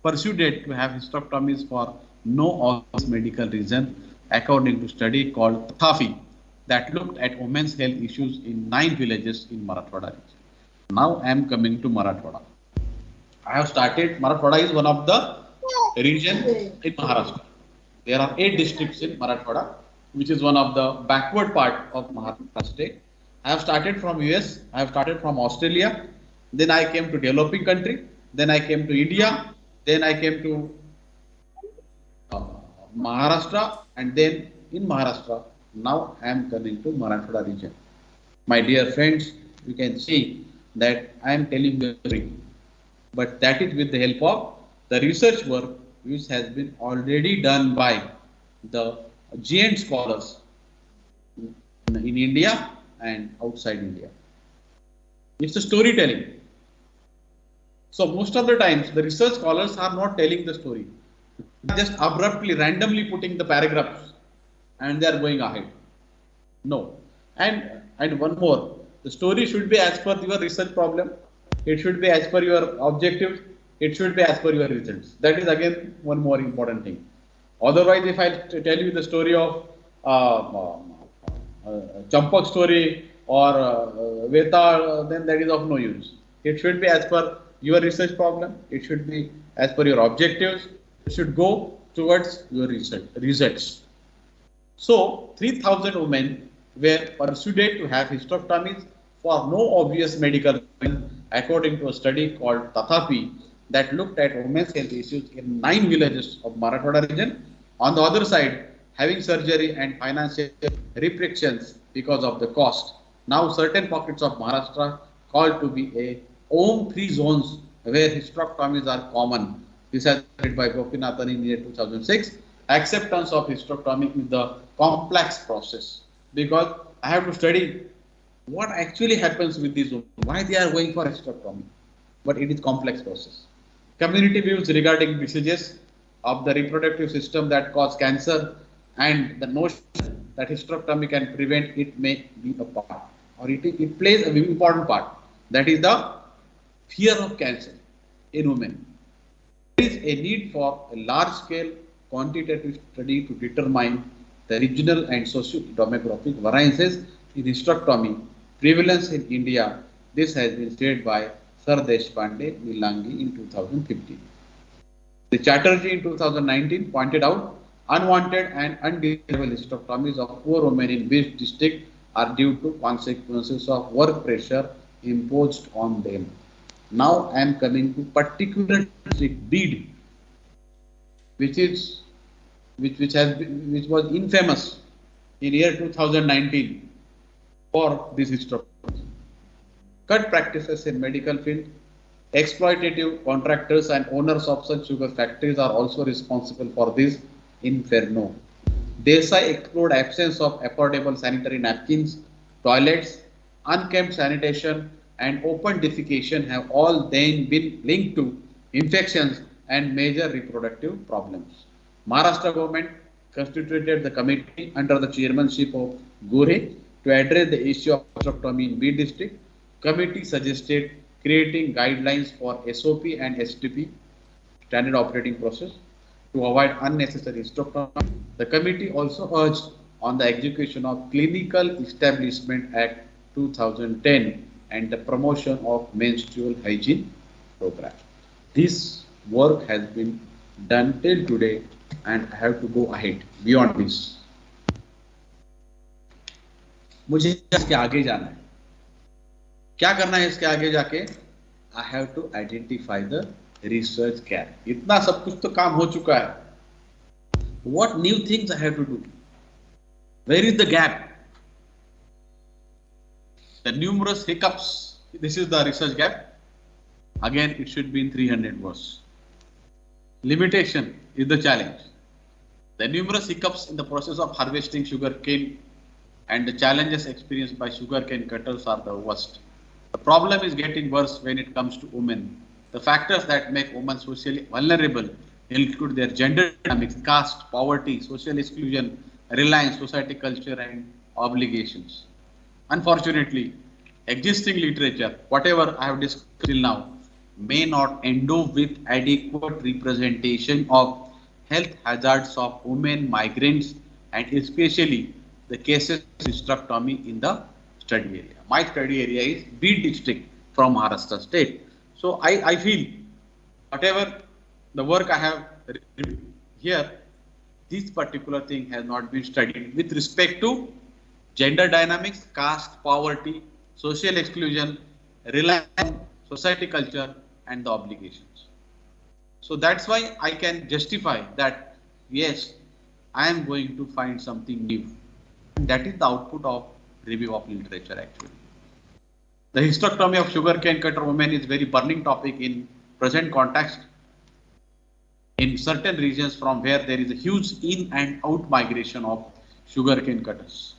persuaded to have hysterectomies for no obvious medical reason, according to study called Thafi, that looked at women's health issues in 9 villages in Marathwada region. Now I am coming to Marathwada. I have started, Marathwada is one of the regions in Maharashtra. There are 8 districts in Marathwada, which is one of the backward part of Maharashtra state. I have started from US, I have started from Australia, then I came to developing country, then I came to India, then I came to Maharashtra, and then in Maharashtra, now I am coming to Marathwada region. My dear friends, you can see that I am telling you everything, but that is with the help of the research work which has been already done by the giant scholars in India and outside India. It's a storytelling. So most of the times the research scholars are not telling the story. They are just abruptly, randomly putting the paragraphs and they are going ahead. No. And one more, the story should be as per your research problem. It should be as per your objectives. It should be as per your results. That is again one more important thing. Otherwise, if I tell you the story of Champak story or Veta, then that is of no use. It should be as per your research problem. It should be as per your objectives. It should go towards your results. So 3,000 women were persuaded to have hysterectomies for no obvious medical reason, according to a study called Tathapi that looked at women's health issues in 9 villages of Marathwada region. On the other side, having surgery and financial restrictions because of the cost. Now certain pockets of Maharashtra called to be a home-free zones where hysterectomies are common. This has been by Gopinathan in the year 2006. Acceptance of hysterectomy is the complex process because I have to study what actually happens with these women, why they are going for hysterectomy, but it is complex process. Community views regarding diseases of the reproductive system that cause cancer and the notion that hysterectomy can prevent it may be a part, or it plays an important part. That is the fear of cancer in women. There is a need for a large-scale quantitative study to determine the regional and socio-demographic variances in hysterectomy prevalence in India. This has been said by Sir Deshpande Nilangi in 2015. The Chatterjee in 2019 pointed out unwanted and undesirable hysterectomies of poor women in which district are due to consequences of work pressure imposed on them. Now I am coming to particular deed which was infamous in year 2019 for this hysterectomy. Cut practices in medical field, exploitative contractors and owners of such sugar factories are also responsible for this inferno. Desai explored absence of affordable sanitary napkins, toilets, unkempt sanitation and open defecation have all then been linked to infections and major reproductive problems. Maharashtra government constituted the committee under the chairmanship of Gore to address the issue of hysterectomy in B district. Committee suggested creating guidelines for SOP and STP, standard operating process, to avoid unnecessary hysterectomy. The committee also urged on the execution of Clinical Establishment Act 2010 and the promotion of menstrual hygiene program. This work has been done till today and I have to go ahead beyond this. मुझे इसके आगे जाना है. क्या करना है इसके आगे जाके? I have to identify the research gap. इतना सब कुछ तो काम हो चुका है. What new things I have to do? Where is the gap? The numerous hiccups. This is the research gap. Again, it should be in 300 words. Limitation is the challenge. The numerous hiccups in the process of harvesting sugar cane and the challenges experienced by sugarcane cutters are the worst. The problem is getting worse when it comes to women. The factors that make women socially vulnerable include their gender dynamics, caste, poverty, social exclusion, reliance, society culture, and obligations. Unfortunately, existing literature, whatever I have discussed till now, may not endow with adequate representation of health hazards of women migrants and especially the cases of hysterectomy in the study area. My study area is B district from Maharashtra state. So I feel whatever the work I have here, this particular thing has not been studied with respect to gender dynamics, caste, poverty, social exclusion, reliance on society culture and the obligations. So that's why I can justify that yes, I am going to find something new. And that is the output of review of literature actually. The hysterectomy of sugarcane cutter women is very burning topic in present context in certain regions from where there is a huge in and out migration of sugarcane cutters.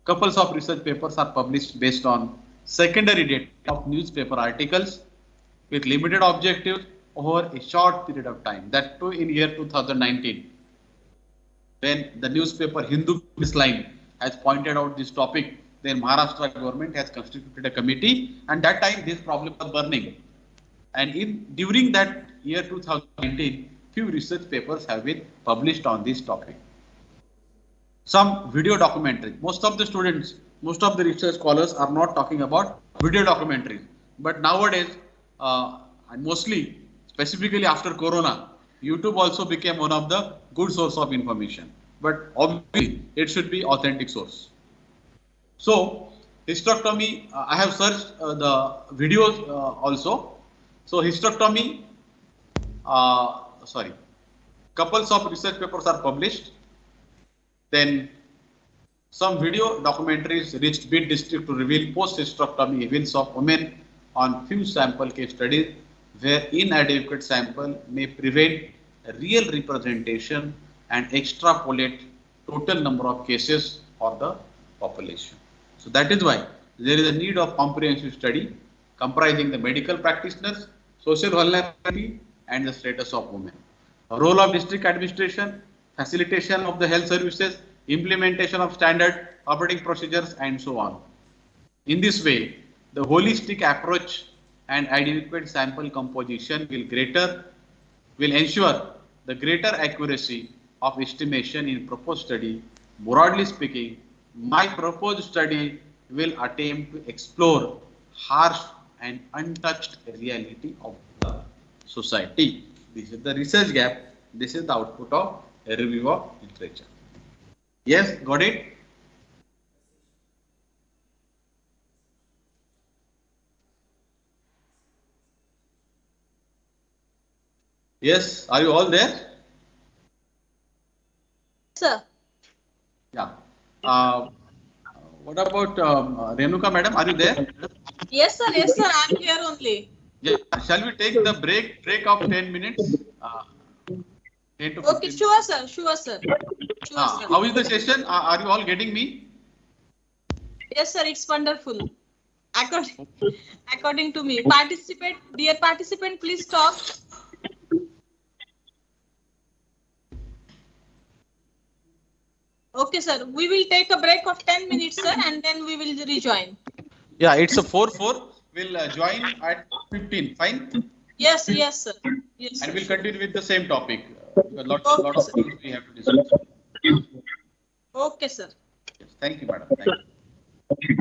Couples of research papers are published based on secondary data of newspaper articles with limited objectives over a short period of time. That too in year 2019, when the newspaper Hindu line has pointed out this topic, then Maharashtra government has constituted a committee, and that time this problem was burning. And during that year 2019, few research papers have been published on this topic. Some video documentaries. Most of the students, most of the research scholars are not talking about video documentaries. But nowadays, and mostly, specifically after Corona, YouTube also became one of the good source of information. But obviously, it should be authentic source. So, hysterectomy, I have searched the videos also. So, hysterectomy, couples of research papers are published. Then some video documentaries reached Bid district to reveal post-hysterectomy events of women on few sample case studies where inadequate sample may prevent real representation and extrapolate total number of cases for the population. So that is why there is a need of comprehensive study comprising the medical practitioners, social vulnerability and the status of women. Role of district administration, facilitation of the health services, implementation of standard operating procedures and so on. In this way, the holistic approach and adequate sample composition will ensure the greater accuracy of estimation in proposed study. Broadly speaking, my proposed study will attempt to explore harsh and untouched reality of the society. This is the research gap. This is the output of a review of literature. Yes, got it? Yes, are you all there? Sir. Yeah. What about Renuka madam? Are you there? Yes, sir. Yes, sir. I'm here only. Yeah. Shall we take the break of 10 minutes? 10 to 15 Okay, sure, sir. Sure, sir. Sure, sir. How is the session? Are you all getting me? Yes, sir. It's wonderful. According to me. Dear participant, please talk. Okay, sir. We will take a break of 10 minutes, sir, and then we will rejoin. Yeah, it's a 4-4. We'll join at 15. Fine? Yes, yes, sir. Yes, sir. And we'll continue with the same topic. Lot of things we have to discuss. Okay, sir. Yes, thank you, madam. Thank you.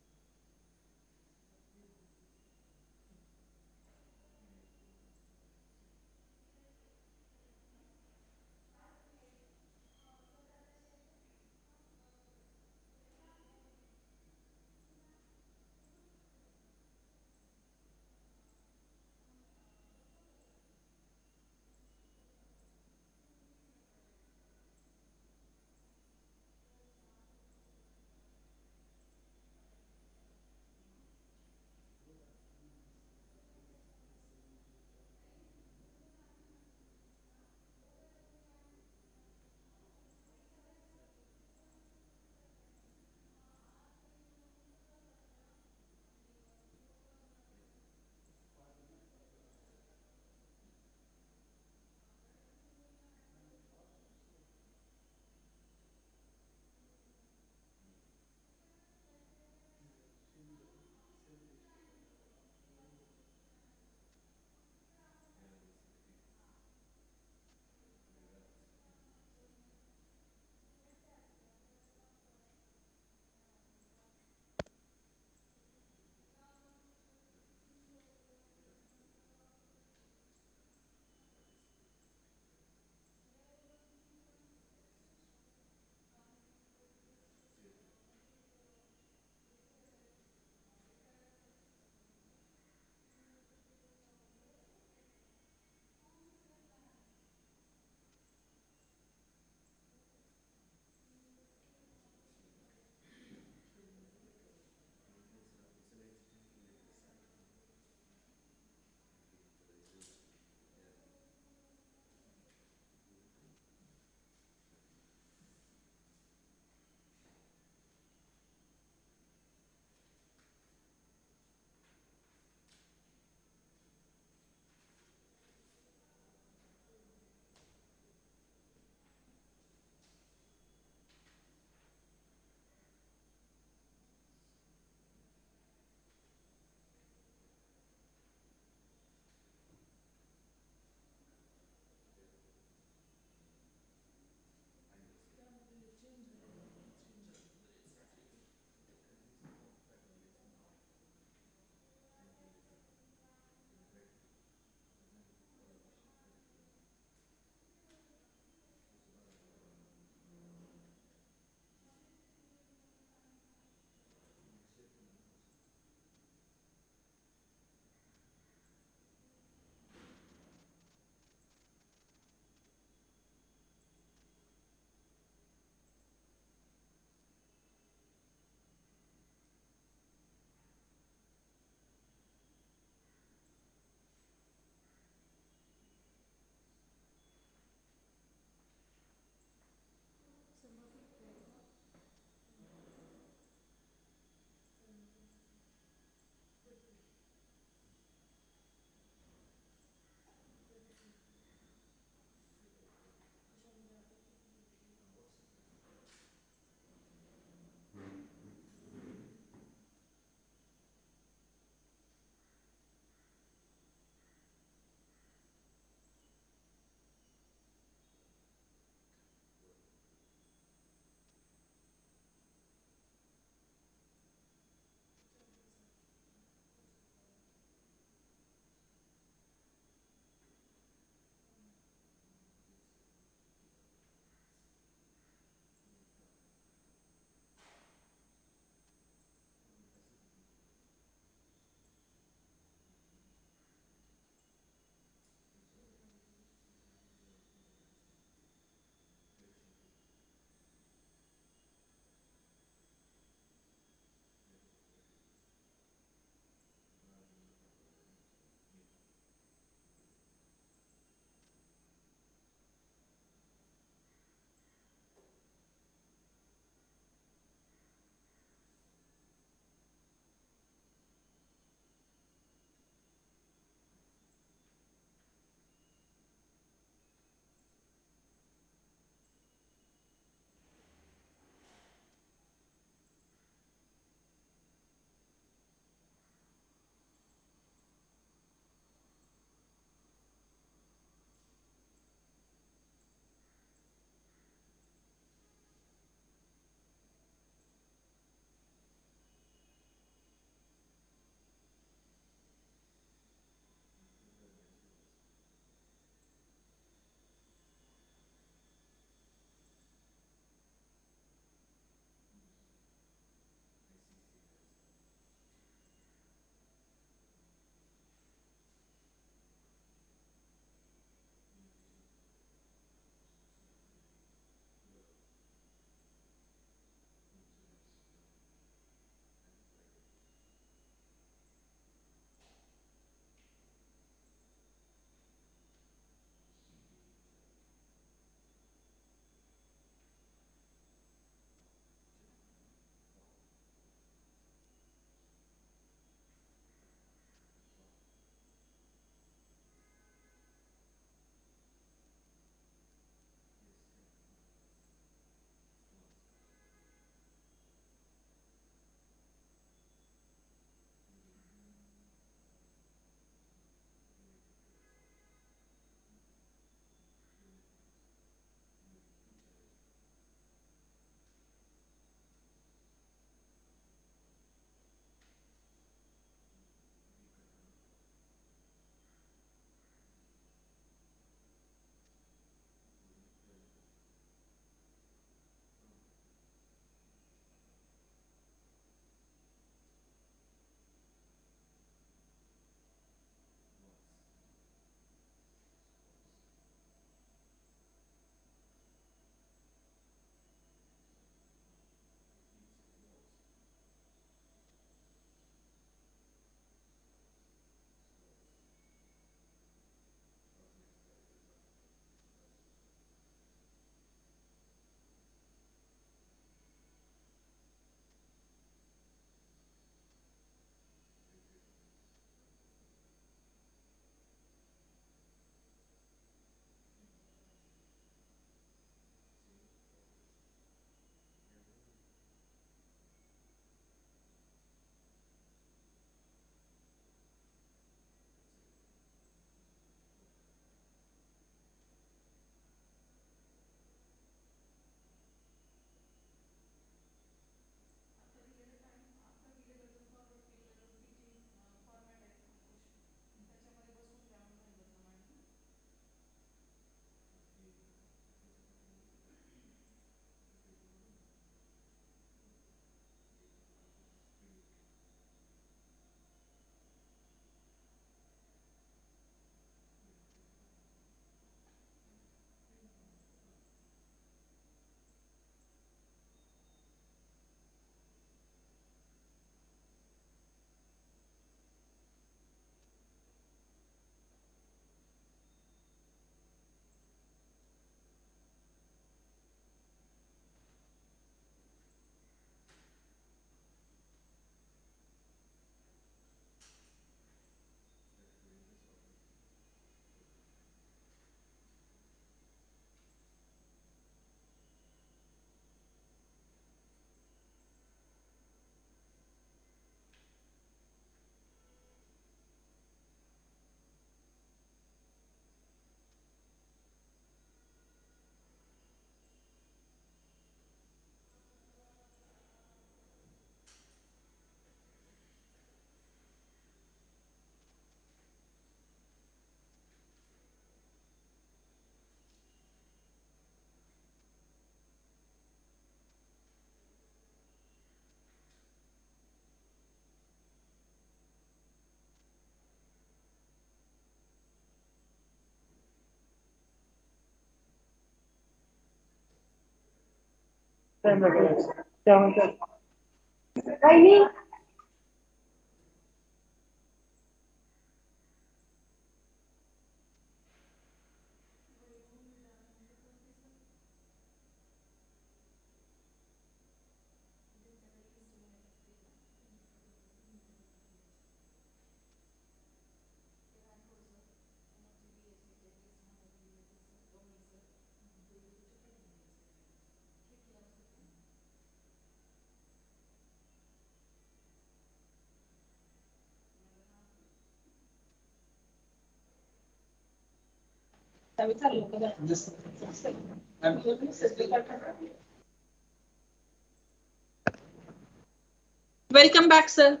Welcome back, sir.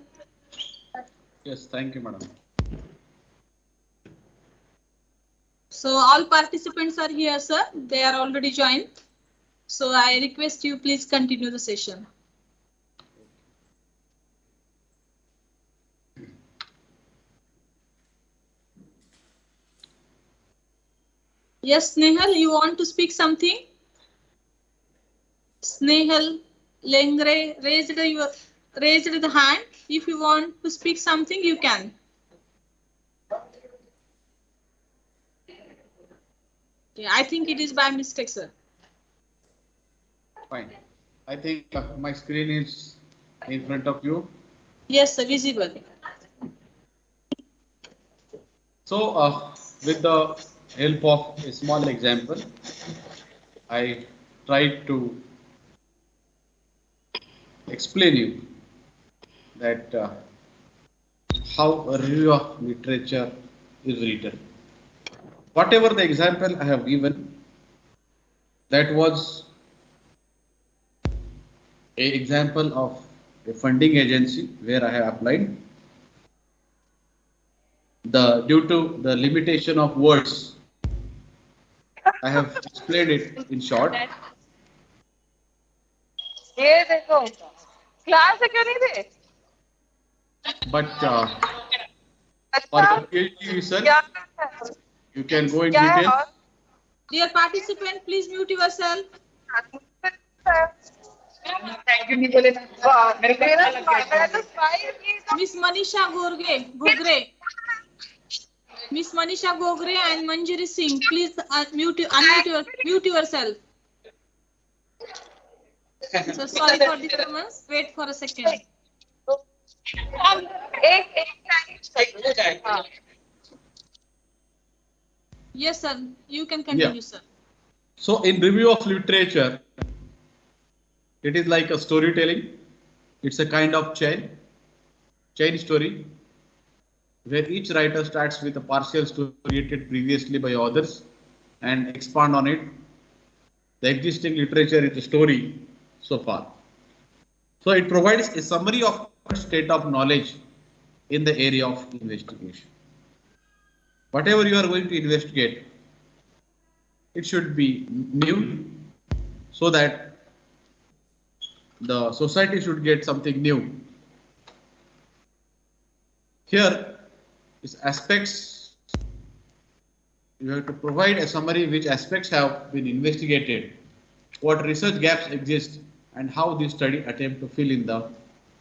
Yes, thank you, madam. So all participants are here, sir. They are already joined. So I request you please continue the session. Yes, Snehal, you want to speak something? Snehal Lengre raised the hand. If you want to speak something, you can. Yeah, I think it is by mistake, sir. Fine. I think my screen is in front of you. Yes, sir, visible. So, with the help of a small example, I tried to explain you that how a review of literature is written. Whatever the example I have given, that was an example of a funding agency where I have applied. Due to the limitation of words, I have explained it in short. But for the PhD research, you can go in detail. Dear participant, please mute yourself. Miss Manisha Gogre. Miss Manisha Gogre and Manjari Singh, please mute yourself. So sorry for disturbance. Wait for a second. Yes, sir. You can continue, sir. So in review of literature, it is like a storytelling. It's a kind of chain story, where each writer starts with a partial story created previously by others and expand on it. The existing literature is a story so far. So it provides a summary of state of knowledge in the area of investigation. Whatever you are going to investigate, it should be new, so that the society should get something new. Here is aspects. You have to provide a summary which aspects have been investigated, what research gaps exist, and how this study attempt to fill in the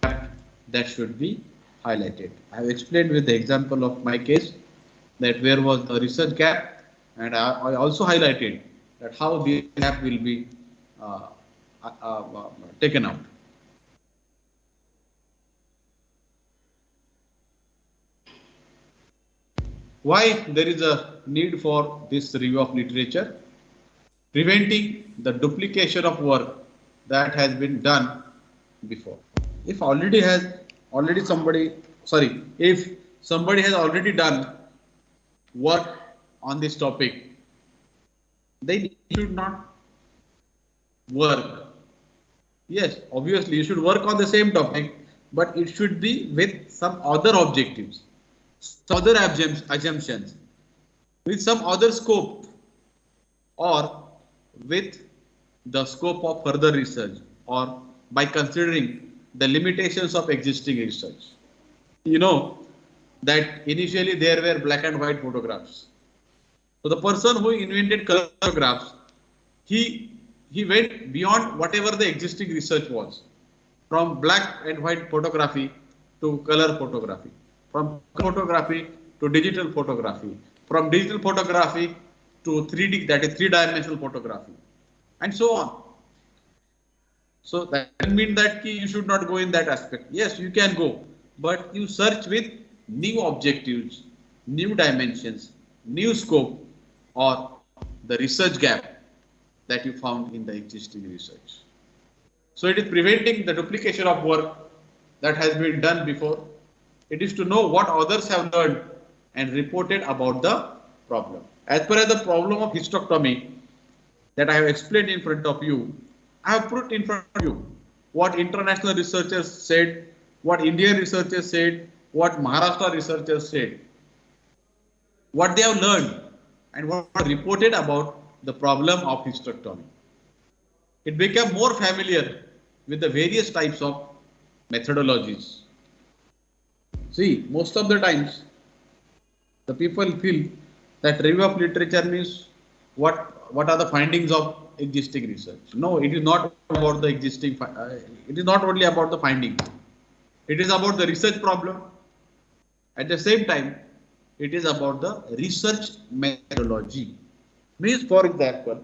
gap that should be highlighted. I have explained with the example of my case that where was the research gap, and I also highlighted that how the gap will be taken out. Why there is a need for this review of literature? Preventing the duplication of work that has been done before. If somebody has already done work on this topic, they should not work. Yes, obviously you should work on the same topic, but it should be with some other objectives, some other assumptions, with some other scope, or with the scope of further research, or by considering the limitations of existing research. You know that initially there were black and white photographs. So the person who invented color photographs, he he went beyond whatever the existing research was, from black and white photography to color photography, from photography to digital photography, from digital photography to 3D, that is three-dimensional photography, and so on. So that doesn't mean that you should not go in that aspect. Yes, you can go, but you search with new objectives, new dimensions, new scope, or the research gap that you found in the existing research. So it is preventing the duplication of work that has been done before. It is to know what others have learned and reported about the problem. As per the problem of hysterectomy that I have explained in front of you, I have put in front of you what international researchers said, what Indian researchers said, what Maharashtra researchers said, what they have learned and what reported about the problem of hysterectomy. It became more familiar with the various types of methodologies. See, most of the times the people feel that review of literature means what are the findings of existing research. No, it is not about the existing, it is not only about the findings. It is about the research problem. At the same time, it is about the research methodology. Means, for example,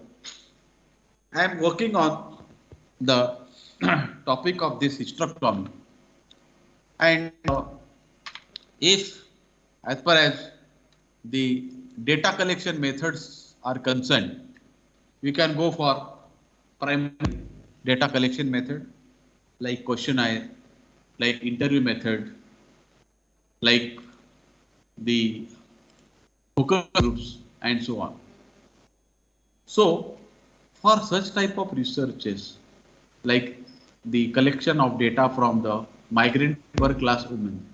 I am working on the topic of this hysterectomy, and if, as far as the data collection methods are concerned, we can go for primary data collection method like questionnaire, like interview method, like the focus groups, and so on. So for such type of researches, like the collection of data from the migrant work class women,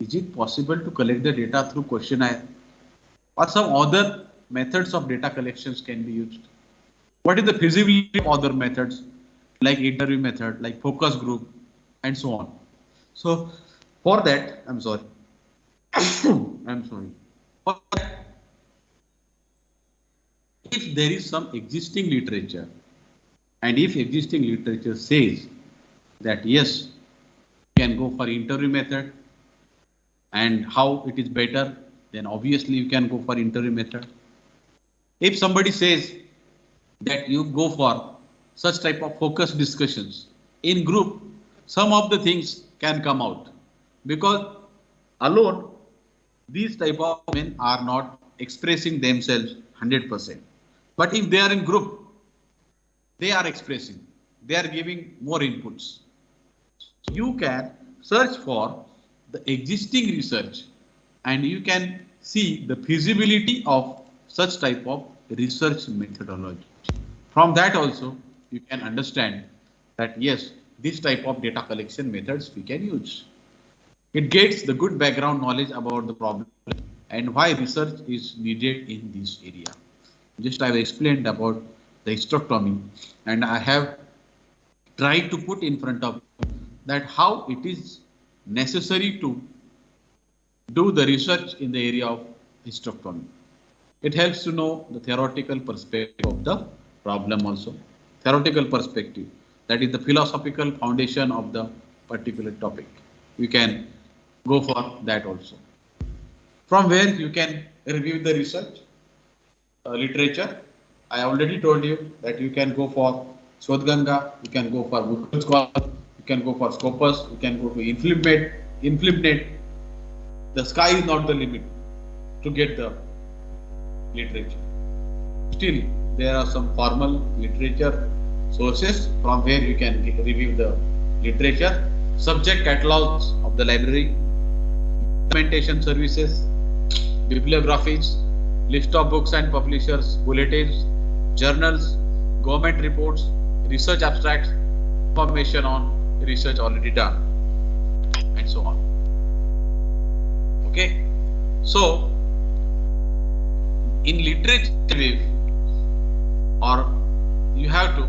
is it possible to collect the data through questionnaire, or some other methods of data collections can be used? What is the feasibility of other methods like interview method, like focus group, and so on? So for that, I'm sorry. For that, if there is some existing literature, and if existing literature says that yes, you can go for interview method, and how it is better, then obviously you can go for interview method. If somebody says that you go for such type of focus discussions in group, some of the things can come out, because alone these type of men are not expressing themselves 100%. But if they are in group, they are expressing, they are giving more inputs. So you can search for the existing research and you can see the feasibility of such type of research methodology. From that also you can understand that yes, this type of data collection methods we can use. It gets the good background knowledge about the problem and why research is needed in this area. Just I have explained about the hysterectomy, and I have tried to put in front of you that how it is necessary to do the research in the area of hysterectomy. It helps to know the theoretical perspective of the problem also. Theoretical perspective, that is the philosophical foundation of the particular topic. You can go for that also. From where you can review the research literature. I already told you that you can go for Shodhganga, you can go for Google Scholar, you can go for Scopus, you can go to Inflimpnet. The sky is not the limit to get the literature. Still, there are some formal literature sources from where you can review the literature, subject catalogs of the library, documentation services, bibliographies, list of books and publishers, bulletins, journals, government reports, research abstracts, information on research already done, and so on. Okay, so in literature review, or you have to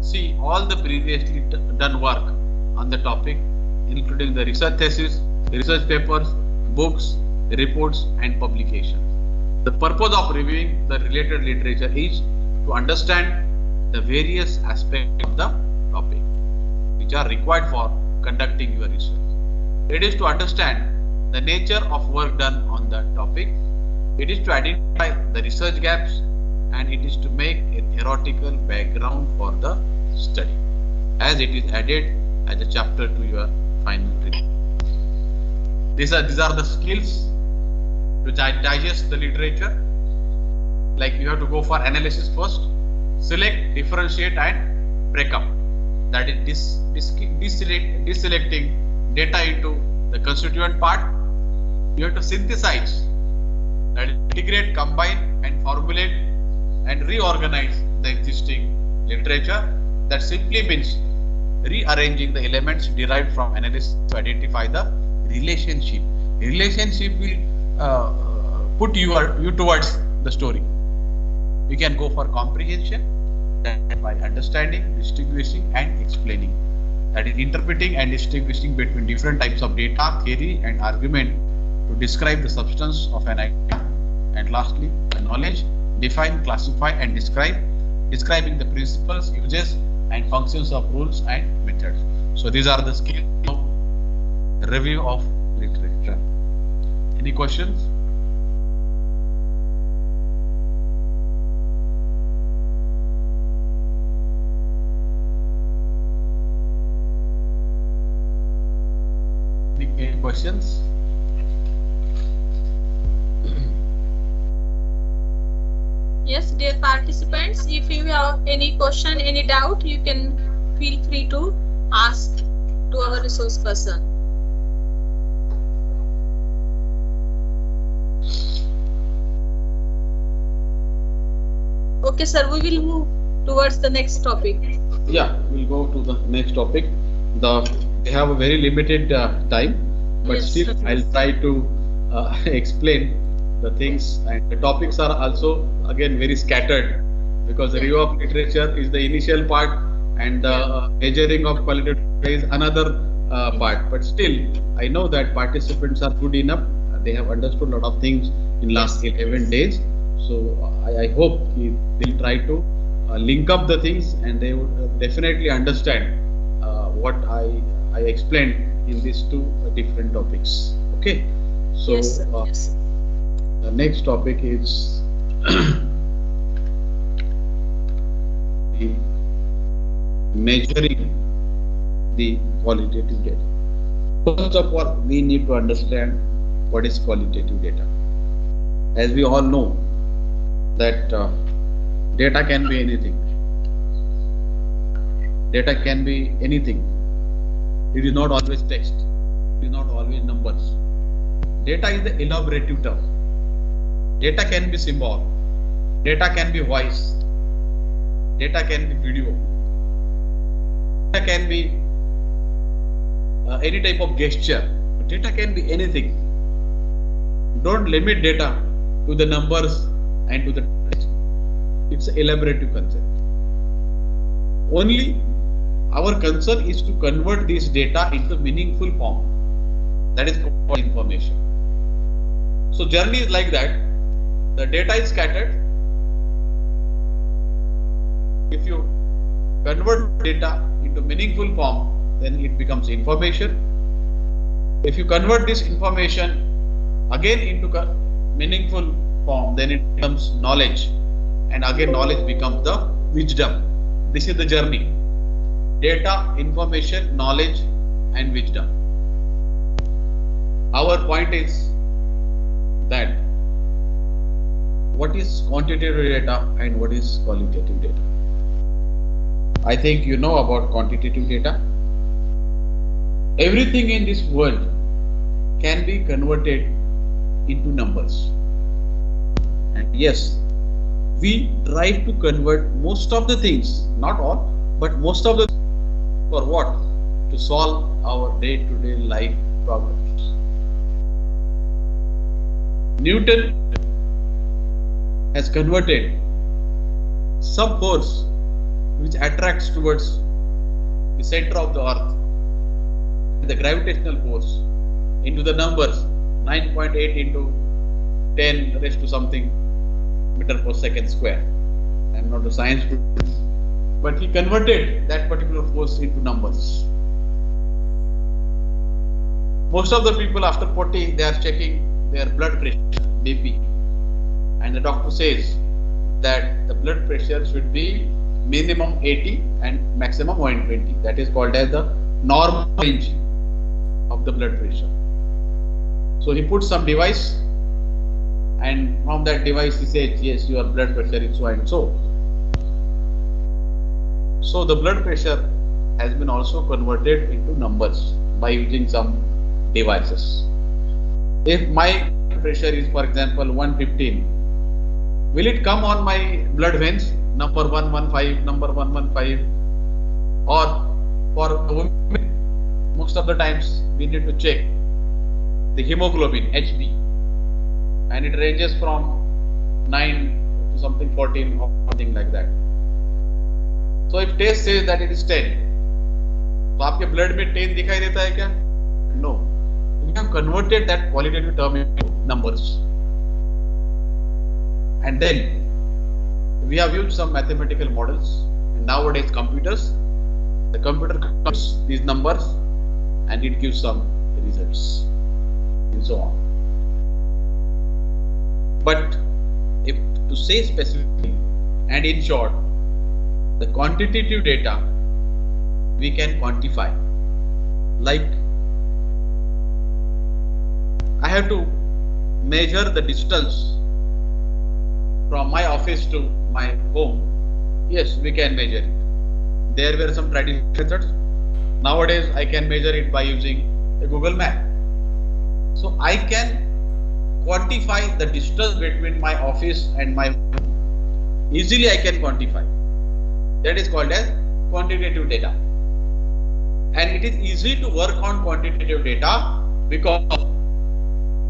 see all the previously done work on the topic, including the research thesis, research papers, books, reports, and publications. The purpose of reviewing the related literature is to understand the various aspects of the topic which are required for conducting your research. It is to understand the nature of work done on the topic. It is to identify the research gaps, and it is to make a theoretical background for the study, as it is added as a chapter to your final report. These are the skills to digest the literature. Like you have to go for analysis first, select, differentiate, and break up. That is deselecting data into the constituent part. You have to synthesize, that is integrate, combine, and formulate and reorganize the existing literature. That simply means rearranging the elements derived from analysis to identify the relationship. Relationship will put you towards the story. You can go for comprehension, that by understanding, distinguishing, and explaining. That is interpreting and distinguishing between different types of data, theory, and argument to describe the substance of an idea. And lastly, the knowledge, define, classify, and describing the principles, uses, and functions of rules and methods. So these are the skills of review of literature. Any questions? Any questions? Yes, dear participants, if you have any question, any doubt, you can feel free to ask to our resource person. Okay, sir, we will move towards the next topic. Yeah, we'll go to the next topic. We have a very limited time, but yes, still I'll try to explain the things, and the topics are also again very scattered, because the review of literature is the initial part, and the measuring of qualitative is another part. But still, I know that participants are good enough. They have understood a lot of things in last 11 days. So I hope they'll try to link up the things, and they would definitely understand what I explained in these two different topics. Okay. So yes, yes. The next topic is the measuring the qualitative data. First of all, we need to understand what is qualitative data. As we all know that data can be anything. Data can be anything. It is not always text. It is not always numbers. Data is the elaborative term. Data can be symbol. Data can be voice. Data can be video. Data can be any type of gesture. Data can be anything. Don't limit data to the numbers and to the text. It's an elaborative concept. Only our concern is to convert this data into meaningful form. That is called information. So journey is like that. The data is scattered. If you convert data into meaningful form, then it becomes information. If you convert this information again into meaningful form, then it becomes knowledge. And again, knowledge becomes the wisdom. This is the journey. Data, information, knowledge, and wisdom. Our point is that what is quantitative data and what is qualitative data. I think you know about quantitative data. Everything in this world can be converted into numbers. And yes, we try to convert most of the things, not all, but most of the for what? To solve our day-to-day life problems. Newton has converted some force which attracts towards the center of the earth, the gravitational force, into the numbers 9.8 into 10 raised to something meter per second square. I am not a science student, but he converted that particular force into numbers. Most of the people after potty, they are checking their blood pressure, BP, and the doctor says that the blood pressure should be minimum 80 and maximum 120. That is called as the normal range of the blood pressure. So he puts some device, and from that device he says, yes, your blood pressure is so and so. So the blood pressure has been also converted into numbers by using some devices. If my pressure is, for example, 115, will it come on my blood veins, number 115, number 115, or for women, most of the times we need to check the hemoglobin, HB, and it ranges from 9 to something 14 or something like that. So if test says that it is 10, तो आपके blood में 10 दिखाई देता है क्या? No. We have converted that qualitative term into numbers. And then we have used some mathematical models, and nowadays computers, the computer computes these numbers and it gives some results and so on. But if to say specifically and in short, the quantitative data we can quantify. Like I have to measure the distance from my office to my home. Yes, we can measure it. There were some traditional methods. Nowadays I can measure it by using a Google map. So I can quantify the distance between my office and my home. Easily I can quantify. That is called as quantitative data. And it is easy to work on quantitative data because of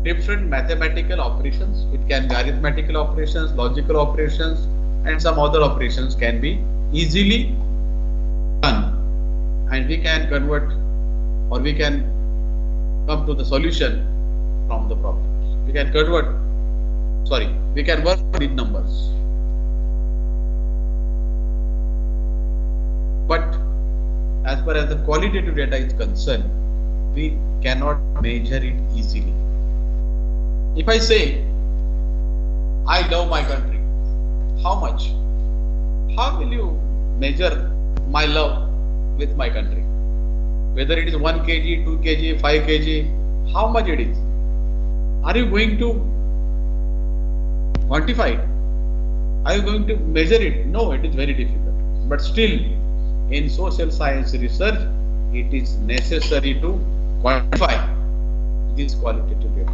different mathematical operations. It can be arithmetical operations, logical operations, and some other operations can be easily done. And we can convert, or we can come to the solution from the problems. We can we can work with numbers. But as far as the qualitative data is concerned, we cannot measure it easily. If I say, I love my country, how much? How will you measure my love with my country? Whether it is 1 kg, 2 kg, 5 kg, how much it is? Are you going to quantify it? Are you going to measure it? No, it is very difficult. But still, in social science research, it is necessary to quantify this qualitative data.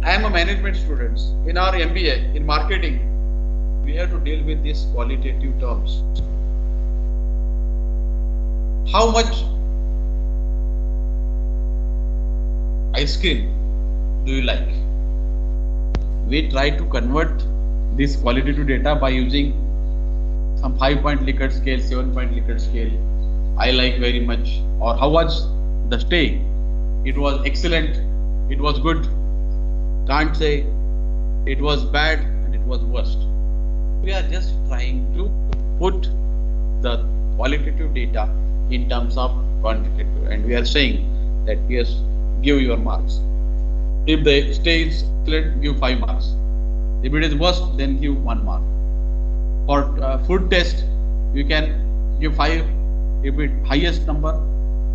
I am a management student. In our MBA, in marketing, we have to deal with these qualitative terms. How much ice cream do you like? We try to convert this qualitative data by using some 5-point Likert scale, 7-point Likert scale. I like very much. Or how was the stay? It was excellent. It was good. Can't say it was bad and it was worst. We are just trying to put the qualitative data in terms of quantitative, and we are saying that yes, give your marks. If the stay is excellent, give 5 marks. If it is worst, then give 1 mark. For food test, you can give 5 if it highest number,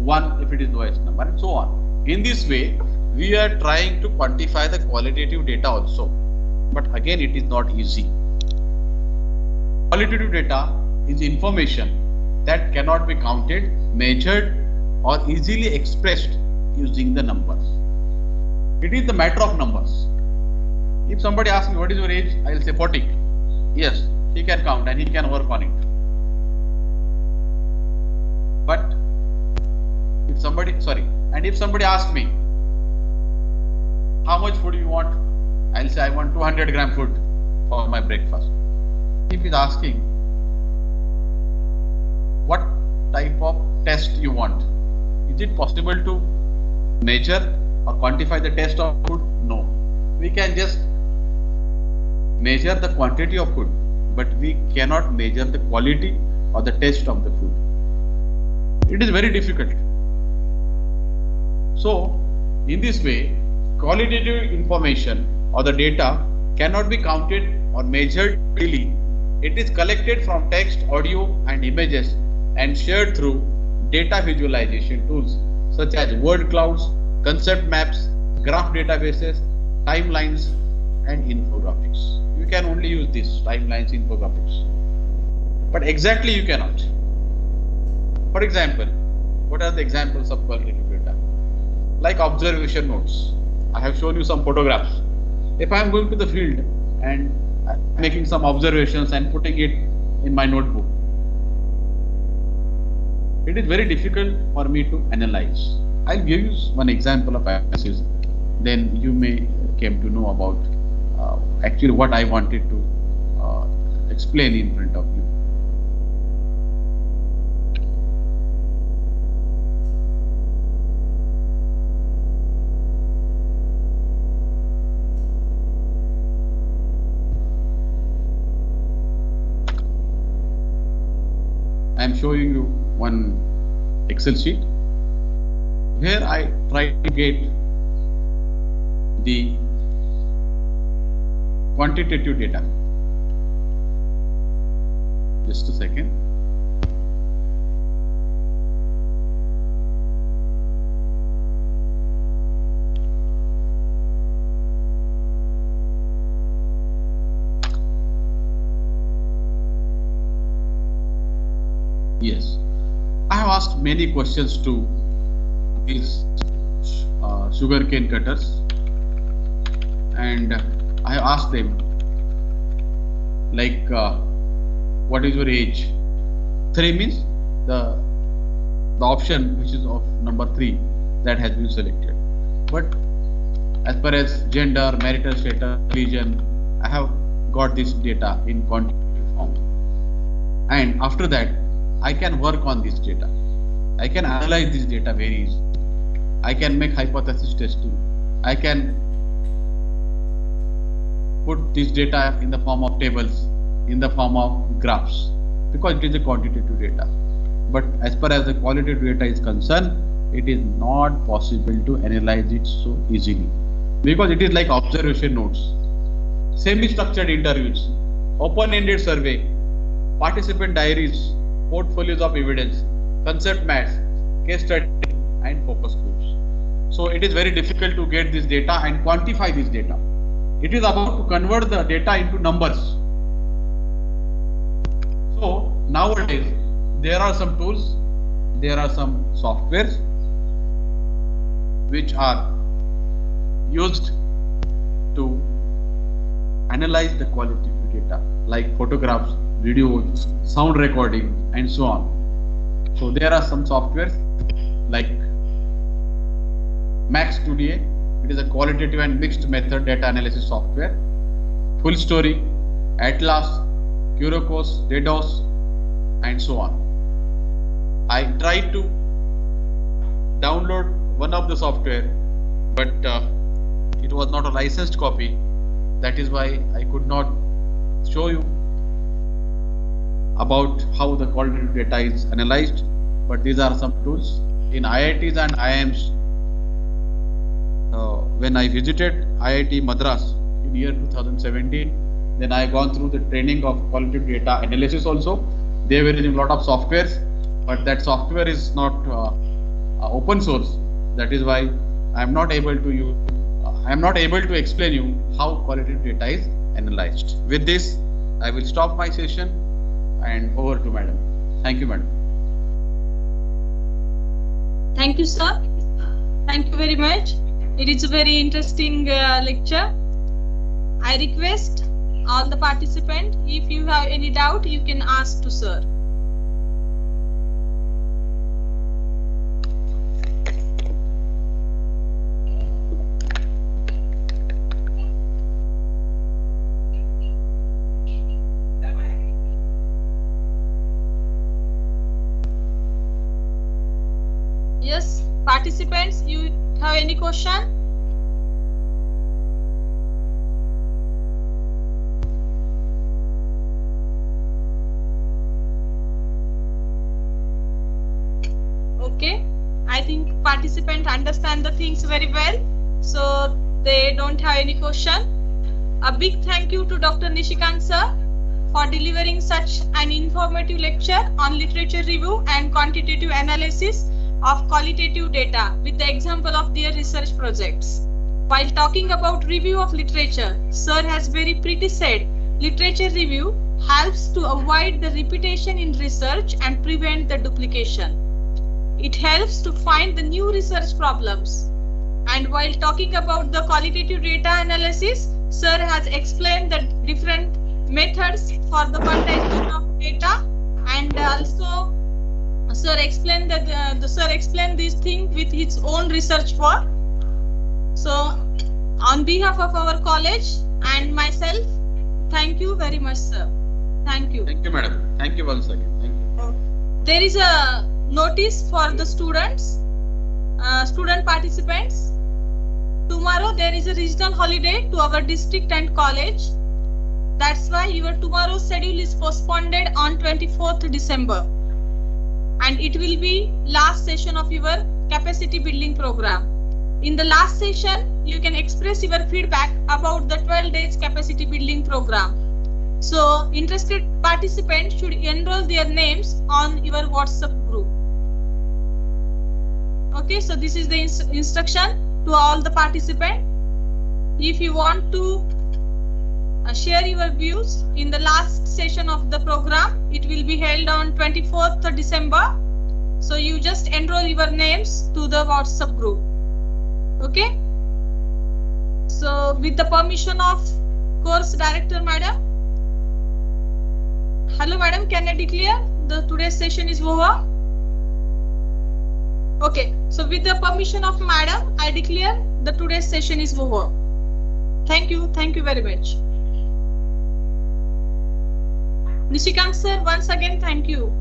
1 if it is lowest number, and so on. In this way, we are trying to quantify the qualitative data also. But again, it is not easy. Qualitative data is information that cannot be counted, measured, or easily expressed using the numbers. It is the matter of numbers. If somebody asks me what is your age, I will say 40. Yes, he can count and he can work on it. But if somebody asks me how much food you want, I'll say I want 200 gram food for my breakfast. If he's asking what type of test you want, is it possible to measure or quantify the taste of food? No. We can just measure the quantity of food, but we cannot measure the quality or the taste of the food. It is very difficult. So, in this way, qualitative information or the data cannot be counted or measured daily. It is collected from text, audio, and images and shared through data visualization tools such as word clouds, concept maps, graph databases, timelines, and infographics. You can only use this timelines, infographics, but exactly you cannot. For example, what are the examples of qualitative data? Like observation notes. I have shown you some photographs. If I am going to the field and making some observations and putting it in my notebook, it is very difficult for me to analyze. I'll give you one example of analysis, then you may came to know about actually what I wanted to explain in front of you. I am showing you one Excel sheet where I try to get the quantitative data. Just a second. Yes, I have asked many questions to these sugarcane cutters, and I have asked them like, what is your age? 3 means the option which is of number 3 that has been selected. But as far as gender, marital status, religion, I have got this data in quantitative form, and after that I can work on this data. I can analyze this data very easily. I can make hypothesis testing. I can put this data in the form of tables, in the form of graphs, because it is a quantitative data. But as far as the qualitative data is concerned, it is not possible to analyze it so easily, because it is like observation notes, semi-structured interviews, open-ended survey, participant diaries, portfolios of evidence, concept maps, case study, and focus groups. So it is very difficult to get this data and quantify this data. It is about to convert the data into numbers. So nowadays there are some tools, there are some softwares which are used to analyze the qualitative data, like photographs, videos, sound recording, and so on. So there are some softwares like Max2DA. It is a qualitative and mixed method data analysis software. Full Story, Atlas, Curocos, Dedos, and so on. I tried to download one of the software, but it was not a licensed copy. That is why I could not show you about how the qualitative data is analyzed. But these are some tools in IITs and IIMs. When I visited IIT Madras in year 2017, then I gone through the training of qualitative data analysis also. They were using a lot of softwares, but that software is not open source. That is why I am not able to use. I am not able to explain you how qualitative data is analyzed. With this, I will stop my session and over to Madam. Thank you, Madam. Thank you, sir. Thank you very much. It is a very interesting lecture. I request all the participants, if you have any doubt, you can ask to sir. Yes, participants, you have any question? participants understand the things very well, so they don't have any question. A big thank you to Dr. Nishikant sir for delivering such an informative lecture on literature review and quantitative analysis of qualitative data with the example of their research projects. While talking about review of literature, sir has very pretty said, literature review helps to avoid the repetition in research and prevent the duplication. It helps to find the new research problems. And while talking about the qualitative data analysis, sir has explained the different methods for the quantization of data, and also sir explained that sir explained this thing with his own research work. So on behalf of our college and myself, thank you very much, sir. Thank you. Thank you, madam. Thank you once again. Thank you. There is a notice for the students, student participants. Tomorrow there is a regional holiday to our district and college. That's why your tomorrow's schedule is postponed on 24th December. And it will be last session of your capacity building program. In the last session, you can express your feedback about the 12 days capacity building program. So interested participants should enroll their names on your WhatsApp group. Okay, so this is the instruction to all the participants. If you want to share your views in the last session of the program, it will be held on 24th December. So you just enroll your names to the WhatsApp group. Okay. So with the permission of course director, madam. Hello, madam. Can I declare the today's session is over? Okay. So with the permission of madam, I declare the today's session is over. Thank you. Thank you very much. Nishikant sir, once again, thank you.